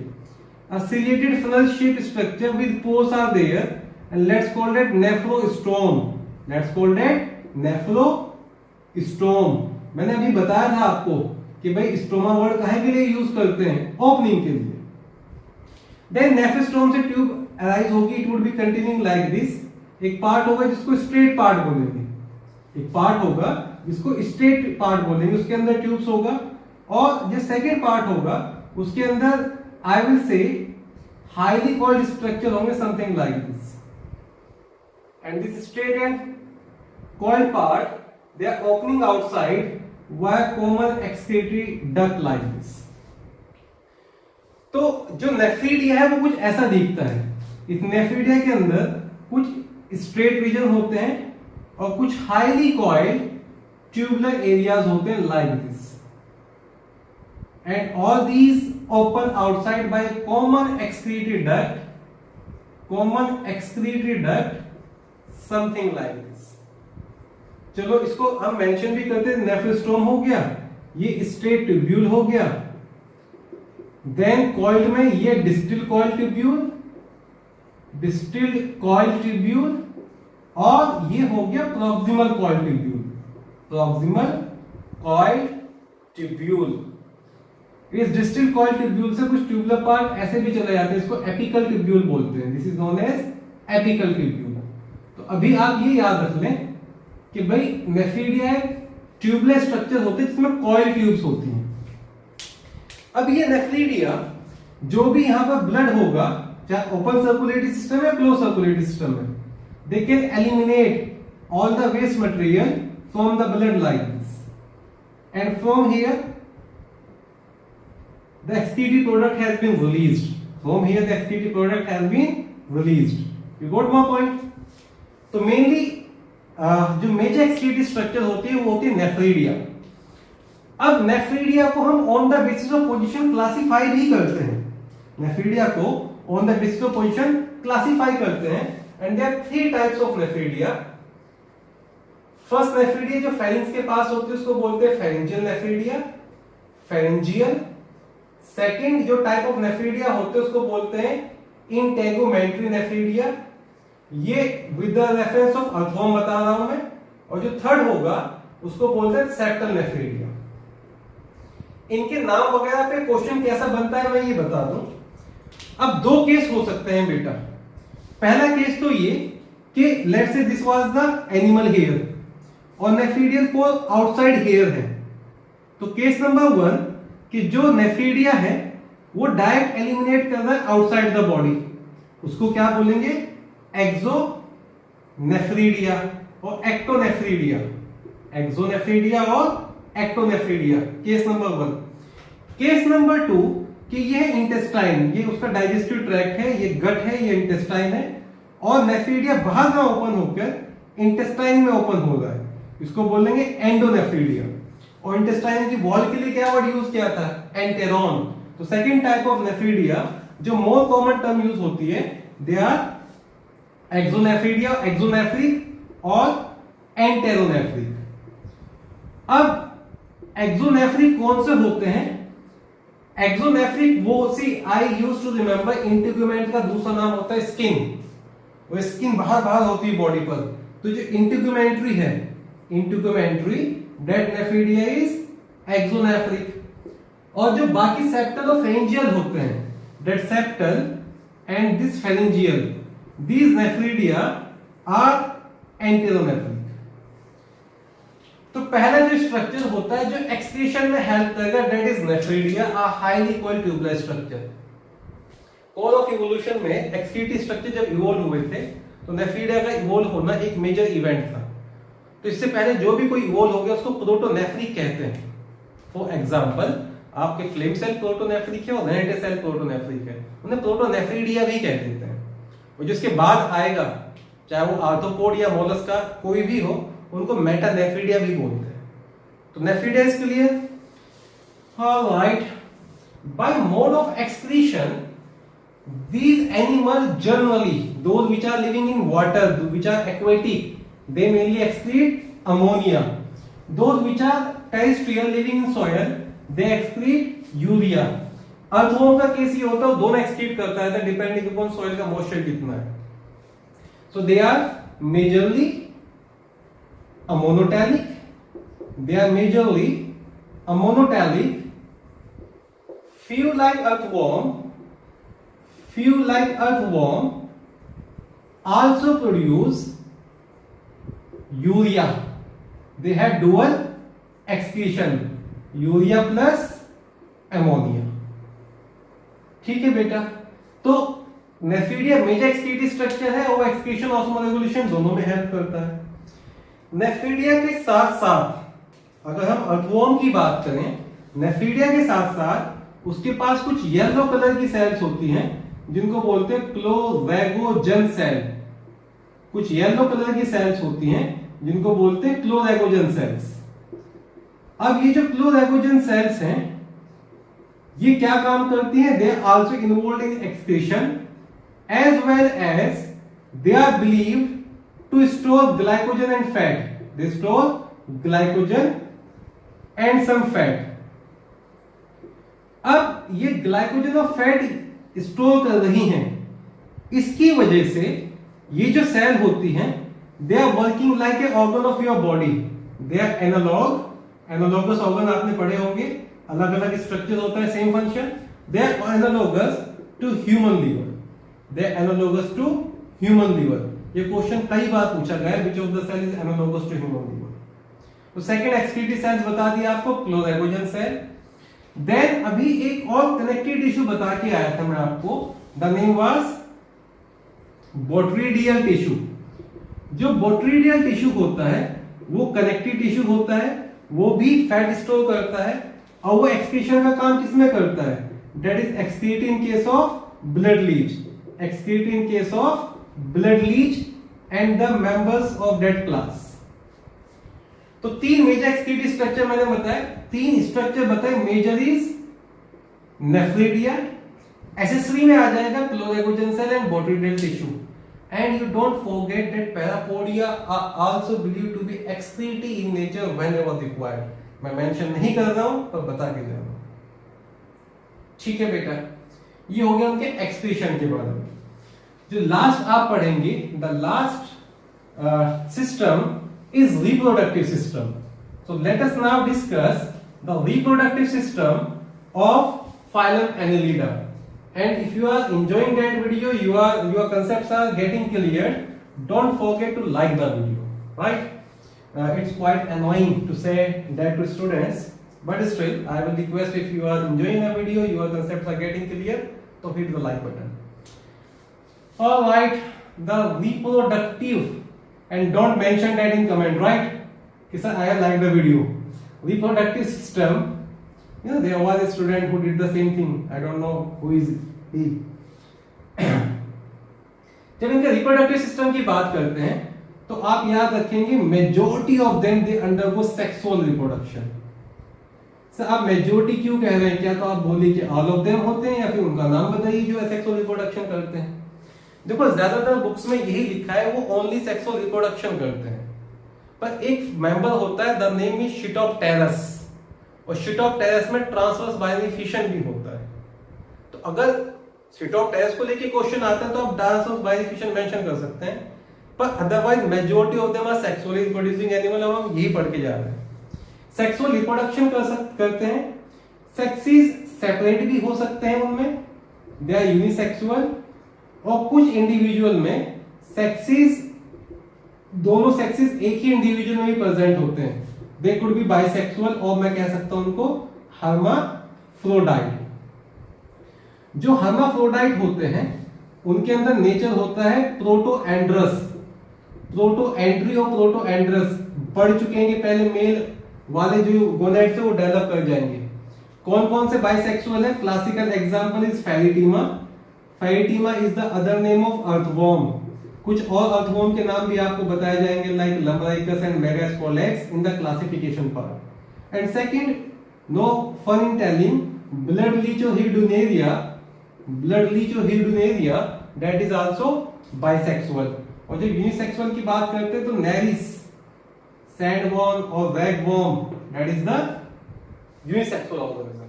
A ciliated funnel shaped structure with pores are there, and let's call that nephrostome. Let's call that nephrostome. मैंने अभी बताया था आपको कि भाई स्टोमा वर्ड काहे के लिए यूज करते हैं? ओपनिंग के लिए. देन नेफ्रोस्टोम से ट्यूब अराइज होगी. It would be continuing like this. एक पार्ट होगा जिसको स्ट्रेट पार्ट बोलेंगे, एक पार्ट होगा जिसको स्ट्रेट पार्ट बोलेंगे, उसके अंदर ट्यूब्स होगा, और जो सेकेंड पार्ट होगा उसके अंदर I will say highly coiled structure होंगे, something like this. And this straight and coiled part, they are opening outside via common excretory duct like this. तो जो नेफ्रिडिया है वो कुछ ऐसा दिखता है. इस नेफ्रिडिया के अंदर कुछ स्ट्रेट रीजन होते हैं और कुछ हाईली कॉइल्ड ट्यूबुलर एरियाज होते हैं like this, and all these open outside by common excretory duct something like this. चलो इसको हम मेंशन भी करते हैं, नेफ्रोस्टोम हो गया, ये स्ट्रेट ट्यूब्यूल हो गया, देन कॉइल्ड में ये डिस्टिल कॉइल ट्यूब्यूल, और ये हो गया प्रॉक्सिमल कॉइल ट्यूब्यूल। इस डिस्टिल कॉइल ट्यूब्यूल से कुछ ट्यूबुलर पार्ट ऐसे भी चले जाते हैं, इसको एपिकल ट्यूब्यूल बोलते हैं, this is known as apical tubule. तो अभी आप ये याद रख लें कि भाई नेफ्रीडिया ट्यूबुलर स्ट्रक्चर होते हैं जिसमें कॉइल ट्यूब्स होती हैं। अब ये नेफ्रीडिया जो भी यहां पर ब्लड होगा, चाहे ओपन सर्कुलेटरी सिस्टम है क्लोज सर्कुलेटरी सिस्टम है, they can eliminate all the waste material from the blood like this, and from here the excretory product has been released. From here the excretory product has been released. You got my point? तो mainly जो major excretory structure होती है वो होती है nephridia. अब nephridia को हम on the basis of position classify भी करते हैं, नेफ्रीडिया को on the basis of position classify करते हैं, and there are 3 types of nephridia. First nephridia जो फेरिंग्स के पास होती है उसको बोलते हैं फेरिंजियल नेफ्रीडिया, फेरिंजियल। सेकंड जो टाइप ऑफ नेफ्रीडिया होते हैं उसको बोलते हैं इंटेगुमेंट्री नेफ्रीडिया, ये with the reference of earthworm बता रहा हूं मैं, और जो थर्ड होगा उसको बोलते हैं सेप्टल नेफ्रीडिया। इनके नाम वगैरह पे क्वेश्चन कैसा बनता है मैं ये बता दूं। अब 2 केस हो सकते हैं बेटा। पहला केस तो ये कि let's say this was the animal here और नेफ्रीडियल पोल आउटसाइड हेयर है, तो केस नंबर 1 कि जो नेफ्रीडिया है वो डायरेक्ट एलिमिनेट कर रहा है आउटसाइड द बॉडी, उसको क्या बोलेंगे एक्सोनेफ्रीडिया और एक्टोनेफ्रीडिया, एक्सोनेफ्रीडिया और एक्टोनेफ्रीडिया, केस नंबर 1। केस नंबर 2 कि ये इंटेस्टाइन, ये उसका डाइजेस्टिव ट्रैक्ट है, ये गट है, ये इंटेस्टाइन है, और नेफ्रीडिया बाहर में ओपन होकर इंटेस्टाइन में ओपन हो रहा है, इसको बोलेंगे एंडोनेफ्रीडिया। और इंटेस्टाइन की वॉल के लिए क्या वर्ड यूज किया था, एंटेरॉन। तो सेकंड टाइप ऑफ नेफ्रीडिया जो मोर कॉमन टर्म यूज होती है, दे आर एक्सोनेफ्रीडिया, एक्सोनेफ्रिक और एंटेरोनेफ्रिक। अब एक्सोनेफ्रिक कौन से होते हैं? एक्सोनेफ्रिक वो सी आई यूज टू रिमेंबर इंटीग्यूमेंट का दूसरा नाम होता है स्किन, वो स्किन बाहर होती है बॉडी पर। तो जो इंटीग्यूमेंट्री है, इंटीग्यूमेंट्री दैट नेफ्रीडिया इज एक्सोनेफ्रिक। और जो बाकी सेप्टल और फेरिंजियल होते हैं, that septal and this pharyngeal, these nephridia are enteronephric। तो पहला जो स्ट्रक्चर होता है जो एक्सक्रीशन में हेल्प करेगा, that is nephridia, a highly coiled tubular structure. Course of evolution में एक्सक्रीटरी स्ट्रक्चर जब इवोल्व हुए थे तो नेफ्रिडिया का इवोल्व होना एक मेजर इवेंट था। तो इससे पहले जो भी कोई इवोल्व हो गया उसको प्रोटोनेफ्रिक कहते हैं। फॉर एग्जांपल आपके फ्लेम सेल प्रोटोनेफ्रिक है और रेनेटे सेल प्रोटोनेफ्रिक है, उन्हें प्रोटोनेफ्रिडिया भी कह देते हैं। और जिसके बाद आएगा चाहे वो आर्थ्रोपोड या मोलस्का कोई भी हो, उनको मेटानेफ्रिडिया भी बोलते हैं। तो nephridia is clear? Alright, by mode of excretion these animals generally, those which are living in water, which are aquatic, they mainly excrete ammonia. Those which are terrestrial, living in soil, they excrete urea. Earthworm का case ये होता है, दोनों excrete करता है depending upon soil का moisture कितना है। So they are majorly ammonotelic, they are majorly ammonic, few like earthworm also produce urea. They have dual excretion, urea plus ammonia। ठीक है बेटा, तो नेफ्रिडिया मेजर एक्सक्रीटरी स्ट्रक्चर है और एक्सक्रीशन ऑस्मोरेगुलेशन दोनों में हेल्प करता है। नेफ्रिडिया के साथ साथ अगर हम अर्थवॉर्म की बात करें, नेफ्रिडिया के साथ साथ उसके पास कुछ येलो कलर की सेल्स होती हैं जिनको बोलते हैं क्लोरेगोजन सेल। कुछ येलो कलर की सेल्स होती हैं जिनको बोलते हैं क्लोरेगोजन सेल्स। अब ये जो क्लोरैकोजन सेल्स हैं ये क्या काम करती हैं? They also involve in excretion as well as they are believed to store glycogen and fat. They store glycogen and some fat. अब ये ग्लाइकोजन और फैट स्टोर कर रही हैं, इसकी वजह से ये जो सेल होती हैं they are working like a organ of your body. They are analogous organ आपने पढ़े होंगे, अलग अलग स्ट्रक्चर होता है, same function. They are analogous to human liver. They are analogous to human liver. ये क्वेश्चन कई बार पूछा गया है, which of the cell is analogous to human liver. तो सेकंड एक्सक्रीटरी सेल्स बता दिया आपको, क्लोरैकोजन सेल. देन अभी एक और कनेक्टिव टिश्यू बता के आया था मैं आपको, द नेम वाज बोट्रिडियल टिश्यू. जो बोट्रिडियल टिश्यू होता है वो कनेक्टिव टिश्यू होता है, वो भी फैट स्टोर करता है और वो एक्सक्रीशन का काम किसमें करता है? That is excrete in case of blood leech. Excrete in case of blood leech and the members of that class. तो तीन मेजर एक्सक्रीटरी स्ट्रक्चर मैंने बताया, तीन स्ट्रक्चर बताए. मेजर इज नेफ्रिडिया, एसेसरी में आ जाएगा chloragogen cell and botryoidal tissue. And you don't forget that parapodia are also believed to be excretory in nature whenever required. मैं मेंशन नहीं कर रहा हूं पर बता के जा रहा हूं. ठीक है बेटा, ये हो गया उनके एक्सक्रीशन के बारे में. जो लास्ट आप पढ़ेंगे, the last system is reproductive system. So let us now discuss the reproductive system of phylum Annelida. And if you are enjoying that video, your concepts are getting clear, don't forget to like the video, right? It's quite annoying to say that to students, but still I will request, if you are enjoying the video, your concepts are getting clear, so hit the like button. All right, the reproductive, and don't mention that in comment, right? Ki sir, I have liked the video. Reproductive system. You know, there was a student who did the same thing. I don't know who is he. जब इनका reproductive system की बात करते हैं तो आप याद रखेंगे majority of them they undergo sexual reproduction. Sir आप मेजॉरिटी क्यों कह रहे हैं? क्या तो आप बोलिए कि ऑल ऑफ देम होते हैं, या फिर उनका नाम बताइए जो सेक्सुअल रिप्रोडक्शन करते हैं. देखो ज्यादातर बुक्स में यही लिखा है, वो ओनली सेक्सुअल रिप्रोडक्शन करते हैं. पर एक मेंबर होता है, द नेम इज शिटोप्टेरस, और शिटोप्टेरस में ट्रांसवर्स बाइनरी फिशन भी होता है. तो अगर शिटोप्टेरस को लेके क्वेश्चन आता है तो आप ट्रांसवर्स बाइनरी फिशन मेंशन कर सकते हैं, पर otherwise majority of them are sexually reproducing animal. हम यही पढ़ के जा रहे हैं. सेक्सुअल रिप्रोडक्शन करते हैं. सेक्सेस सेपरेट भी हो सकते हैं उनमें, दे आर यूनिसेक्सुअल. और कुछ इंडिविजुअल में सेक्सेस, दोनों सेक्सेस एक ही इंडिविजुअल में भी प्रेजेंट होते हैं. They could be bisexual, और मैं कह सकता हूं उनको hermaphrodite. जो hermaphrodite होते हैं उनके अंदर नेचर होता है प्रोटोएंड्रस. प्रोटोएंट्री और प्रोटोएंड्रस बढ़ चुके हैं, पहले मेल वाले जो गोनेट्स है वो डेवलप कर जाएंगे. कौन कौन से बाइसेक्सुअल है? Classical example is Pheretima. Pheretima is the other name of earthworm. कुछ और अर्थवॉर्म के नाम भी आपको बताए जाएंगे, like Lumbricus and Megascolex in the classification part. And second, no fun in telling, blood leech Hirudinaria. Blood leech Hirudinaria that is also bisexual. और जब यूनिसेक्सुअल की बात करते हैं तो नेरिस, सैंडवॉर्म और ragworm that is the unisexual organism.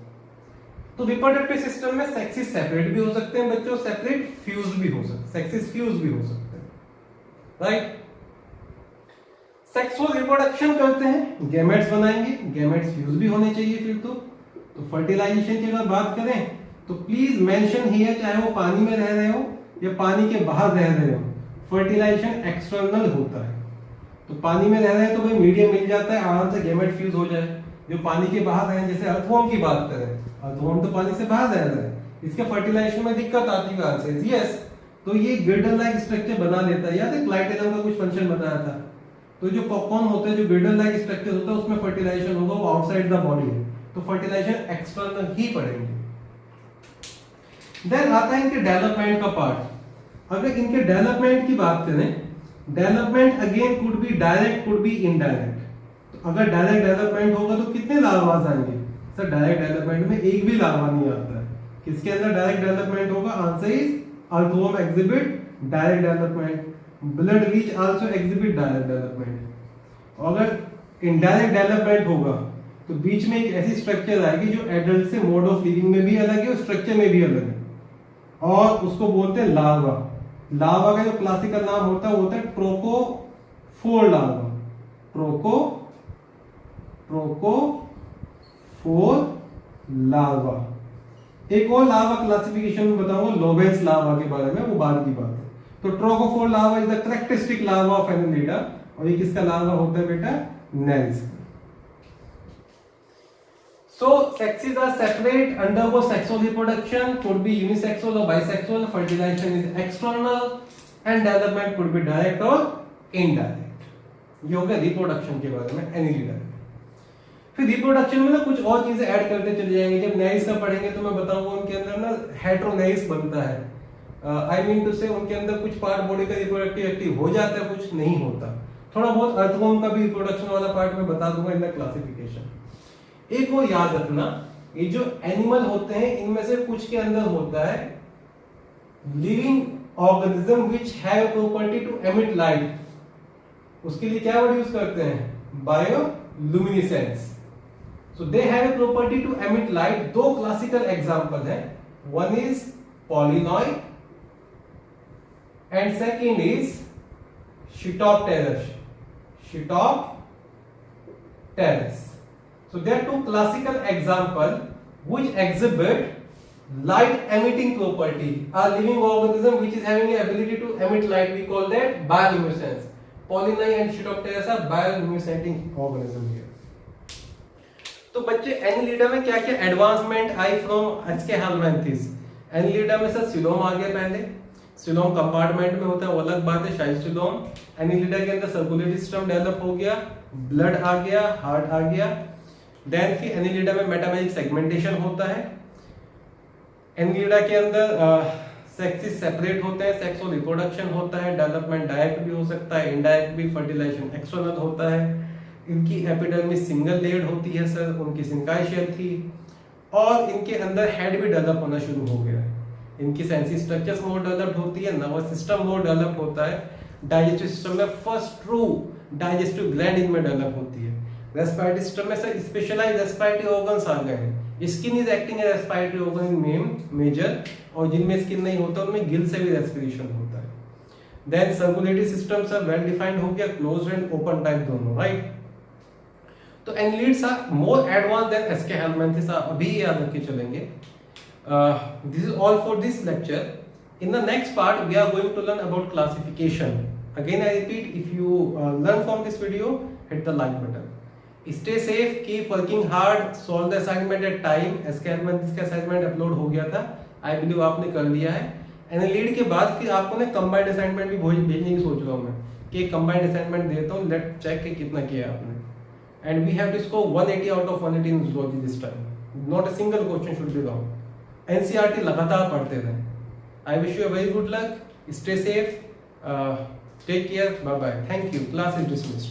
तो reproductive system में सेक्सेस सेपरेट भी हो सकते हैं बच्चों, सेपरेट फ्यूज भी हो सकते हैं, सेक्सेस फ्यूज भी हो सकते हैं, राइट. सेक्सुअल रिप्रोडक्शन करते हैं, गैमेट्स बनाएंगे, गैमेट्स फ्यूज भी होने चाहिए फिर तो फर्टिलाइजेशन की अगर बात करें तो प्लीज मेंशन हियर, चाहे वो पानी में रह रहे हो या पानी के बाहर रह रहे हो, फर्टिलाइजेशन एक्सटर्नल होता है. तो पानी में रह रहे हैं तो भाई मीडियम मिल जाता है, आराम से गैमेट फ्यूज हो जाए. जो पानी के बाहर रहे, जैसे अर्थवॉर्म की बात करें, अर्थवॉर्म तो पानी से बाहर रह रहा है, इसके फर्टिलाइजेशन में दिक्कत आती है आंसर यस. तो ये गिल्डर लाइक स्ट्रक्चर बना लेता है. याद है क्लाइटेलम का कुछ फंक्शन बताया था. तो जो पॉपकॉर्न होता है, जो गिल्डर लाइक स्ट्रक्चर होता है, उसमें फर्टिलाइजेशन होगा, वो आउटसाइड द बॉडी है, तो फर्टिलाइजेशन एक्सटर्नल ही पड़ेंगे. देन आता है इनके डेवलपमेंट का पार्ट. अगर इनके डेवलपमेंट की बात करें, development again could be direct, could be indirect. तो अगर डायरेक्ट डेवलपमेंट होगा तो कितने लार्वास आएंगे? सर डायरेक्ट डेवलपमेंट में एक भी लार्वा नहीं आता है। किसके अंदर डायरेक्ट डेवलपमेंट होगा? Answer is earthworm exhibit direct development, blood leech also exhibit direct development. और अगर इनडायरेक्ट डेवलपमेंट होगा तो बीच में एक ऐसी स्ट्रक्चर आएगी जो एडल्ट से मोड ऑफ लिविंग में भी अलग है और स्ट्रक्चर में भी अलग है, और उसको बोलते हैं लार्वा। लार्वा का जो क्लासिकल नाम होता है वो होता है ट्रोकोफोर लार्वा। Trochophore larva. एक और लार्वा क्लासिफिकेशन में बताऊंगा लोबेंस लार्वा के बारे में, वो बाद की बात है। तो trochophore larva is the characteristic larva of Annelida, और ये किसका लार्वा होता है बेटा? Nails. So sexes are separate, undergo sexual reproduction, could be unisexual or bisexual, fertilization is external and development could be direct or indirect। ये हो गया reproduction के बारे में एनिलिडा। फिर रिप्रोडक्शन में ना कुछ और चीजें ऐड करते चले जाएंगे। जब नेल्स का पढ़ेंगे तो मैं बताऊंगा उनके अंदर ना हेटेरोनेल्स बनता है। आई मीन टू से उनके अंदर कुछ पार्ट बॉडी का रिप्रोडक्टिव एक्टिव हो जाता है, कुछ नहीं होता। थोड़ा बहुत अर्थवर्म का भी रिप्रोडक्शन वाला पार्ट मैं बता दूंगा इन द क्लासिफिकेशन। एक और याद रखना, ये जो एनिमल होते हैं इनमें से कुछ के अंदर होता है living organism which have property to emit light. उसके लिए क्या वर्ड यूज करते हैं? Bioluminescence. So they have a property to emit light. दो क्लासिकल एग्जांपल है, one is polynoid and second is Chaetopterus. So there are two classical examples which exhibit light emitting property. A living organism which is having the ability to emit light, we call that bioluminescence. Pollinae and Phytophthora are bioluminescing organism here. तो बच्चे Annelida में क्या क्या advancement I from एस्केहेलमिंथेस? Annelida में sir coelom आ गया। पहले coelom compartment में होता है, वो अलग बात है, शाइलोम। एनिलिडा के अंदर सर्कुलेटरी सिस्टम डेवलप हो गया, ब्लड आ गया, हार्ट आ गया। देन फिर एनिलिडा में मेटामेरिक सेगमेंटेशन होता है। एनिलिडा के अंदर सेक्सेस सेपरेट होते हैं, सेक्सुअल रिप्रोडक्शन होता है, डेवलपमेंट डायरेक्ट भी हो सकता है, इनडायरेक्ट भी, फर्टिलाइजेशन एक्सटर्नल होता है। इनकी एपिडर्मिस सिंगल लेयर्ड होती है सर, उनकी सिंकाई शेल थी, और इनके अंदर हेड भी डेवलप होना शुरू हो गया। इनकी सेंसी स्ट्रक्चर्स मोर डेवलप्ड होती है, नर्वस सिस्टम मोर डेवलप होता है, डाइजेस्टिव सिस्टम में फर्स्ट ट्रू डाइजेस्टिव ग्लैंड इनमें डेवलप होती है। रेस्पिरेटरी सिस्टम में सर स्पेशलाइज्ड रेस्पिरेटरी ऑर्गन्स आ गए हैं। Skin is acting as respiratory organ in major, और जिनमें स्किन नहीं होता उनमें गिल से भी रेस्पिरेशन होता है। Then circulatory system sir well defined हो गया, क्लोज्ड एंड ओपन टाइप दोनों, राइट। तो annelids are more advanced than aschelminthes, अभी याद रख के चलेंगे। This is all for this lecture. In the next part we are going to learn about classification. Again I repeat, if you learn from this video, hit the like button. Stay safe, keep working hard, solve the assignment at time. एस्केहेलमिंथेस का assignment upload हो गया था, I believe आपने कर लिया है। Annelid के बाद फिर आपको ना कंबाइंड असाइनमेंट भी भेजने की सोच रहा हूँ मैं, कि कंबाइंड असाइनमेंट देता हूँ, लेट चेक के कितना किया आपने। And we have to score 180 out of 180 in zoology this time, not a single question should be wrong. NCERT लगातार पढ़ते रहे। I wish you a very good luck, stay safe, take care, bye bye, thank you, class is dismissed.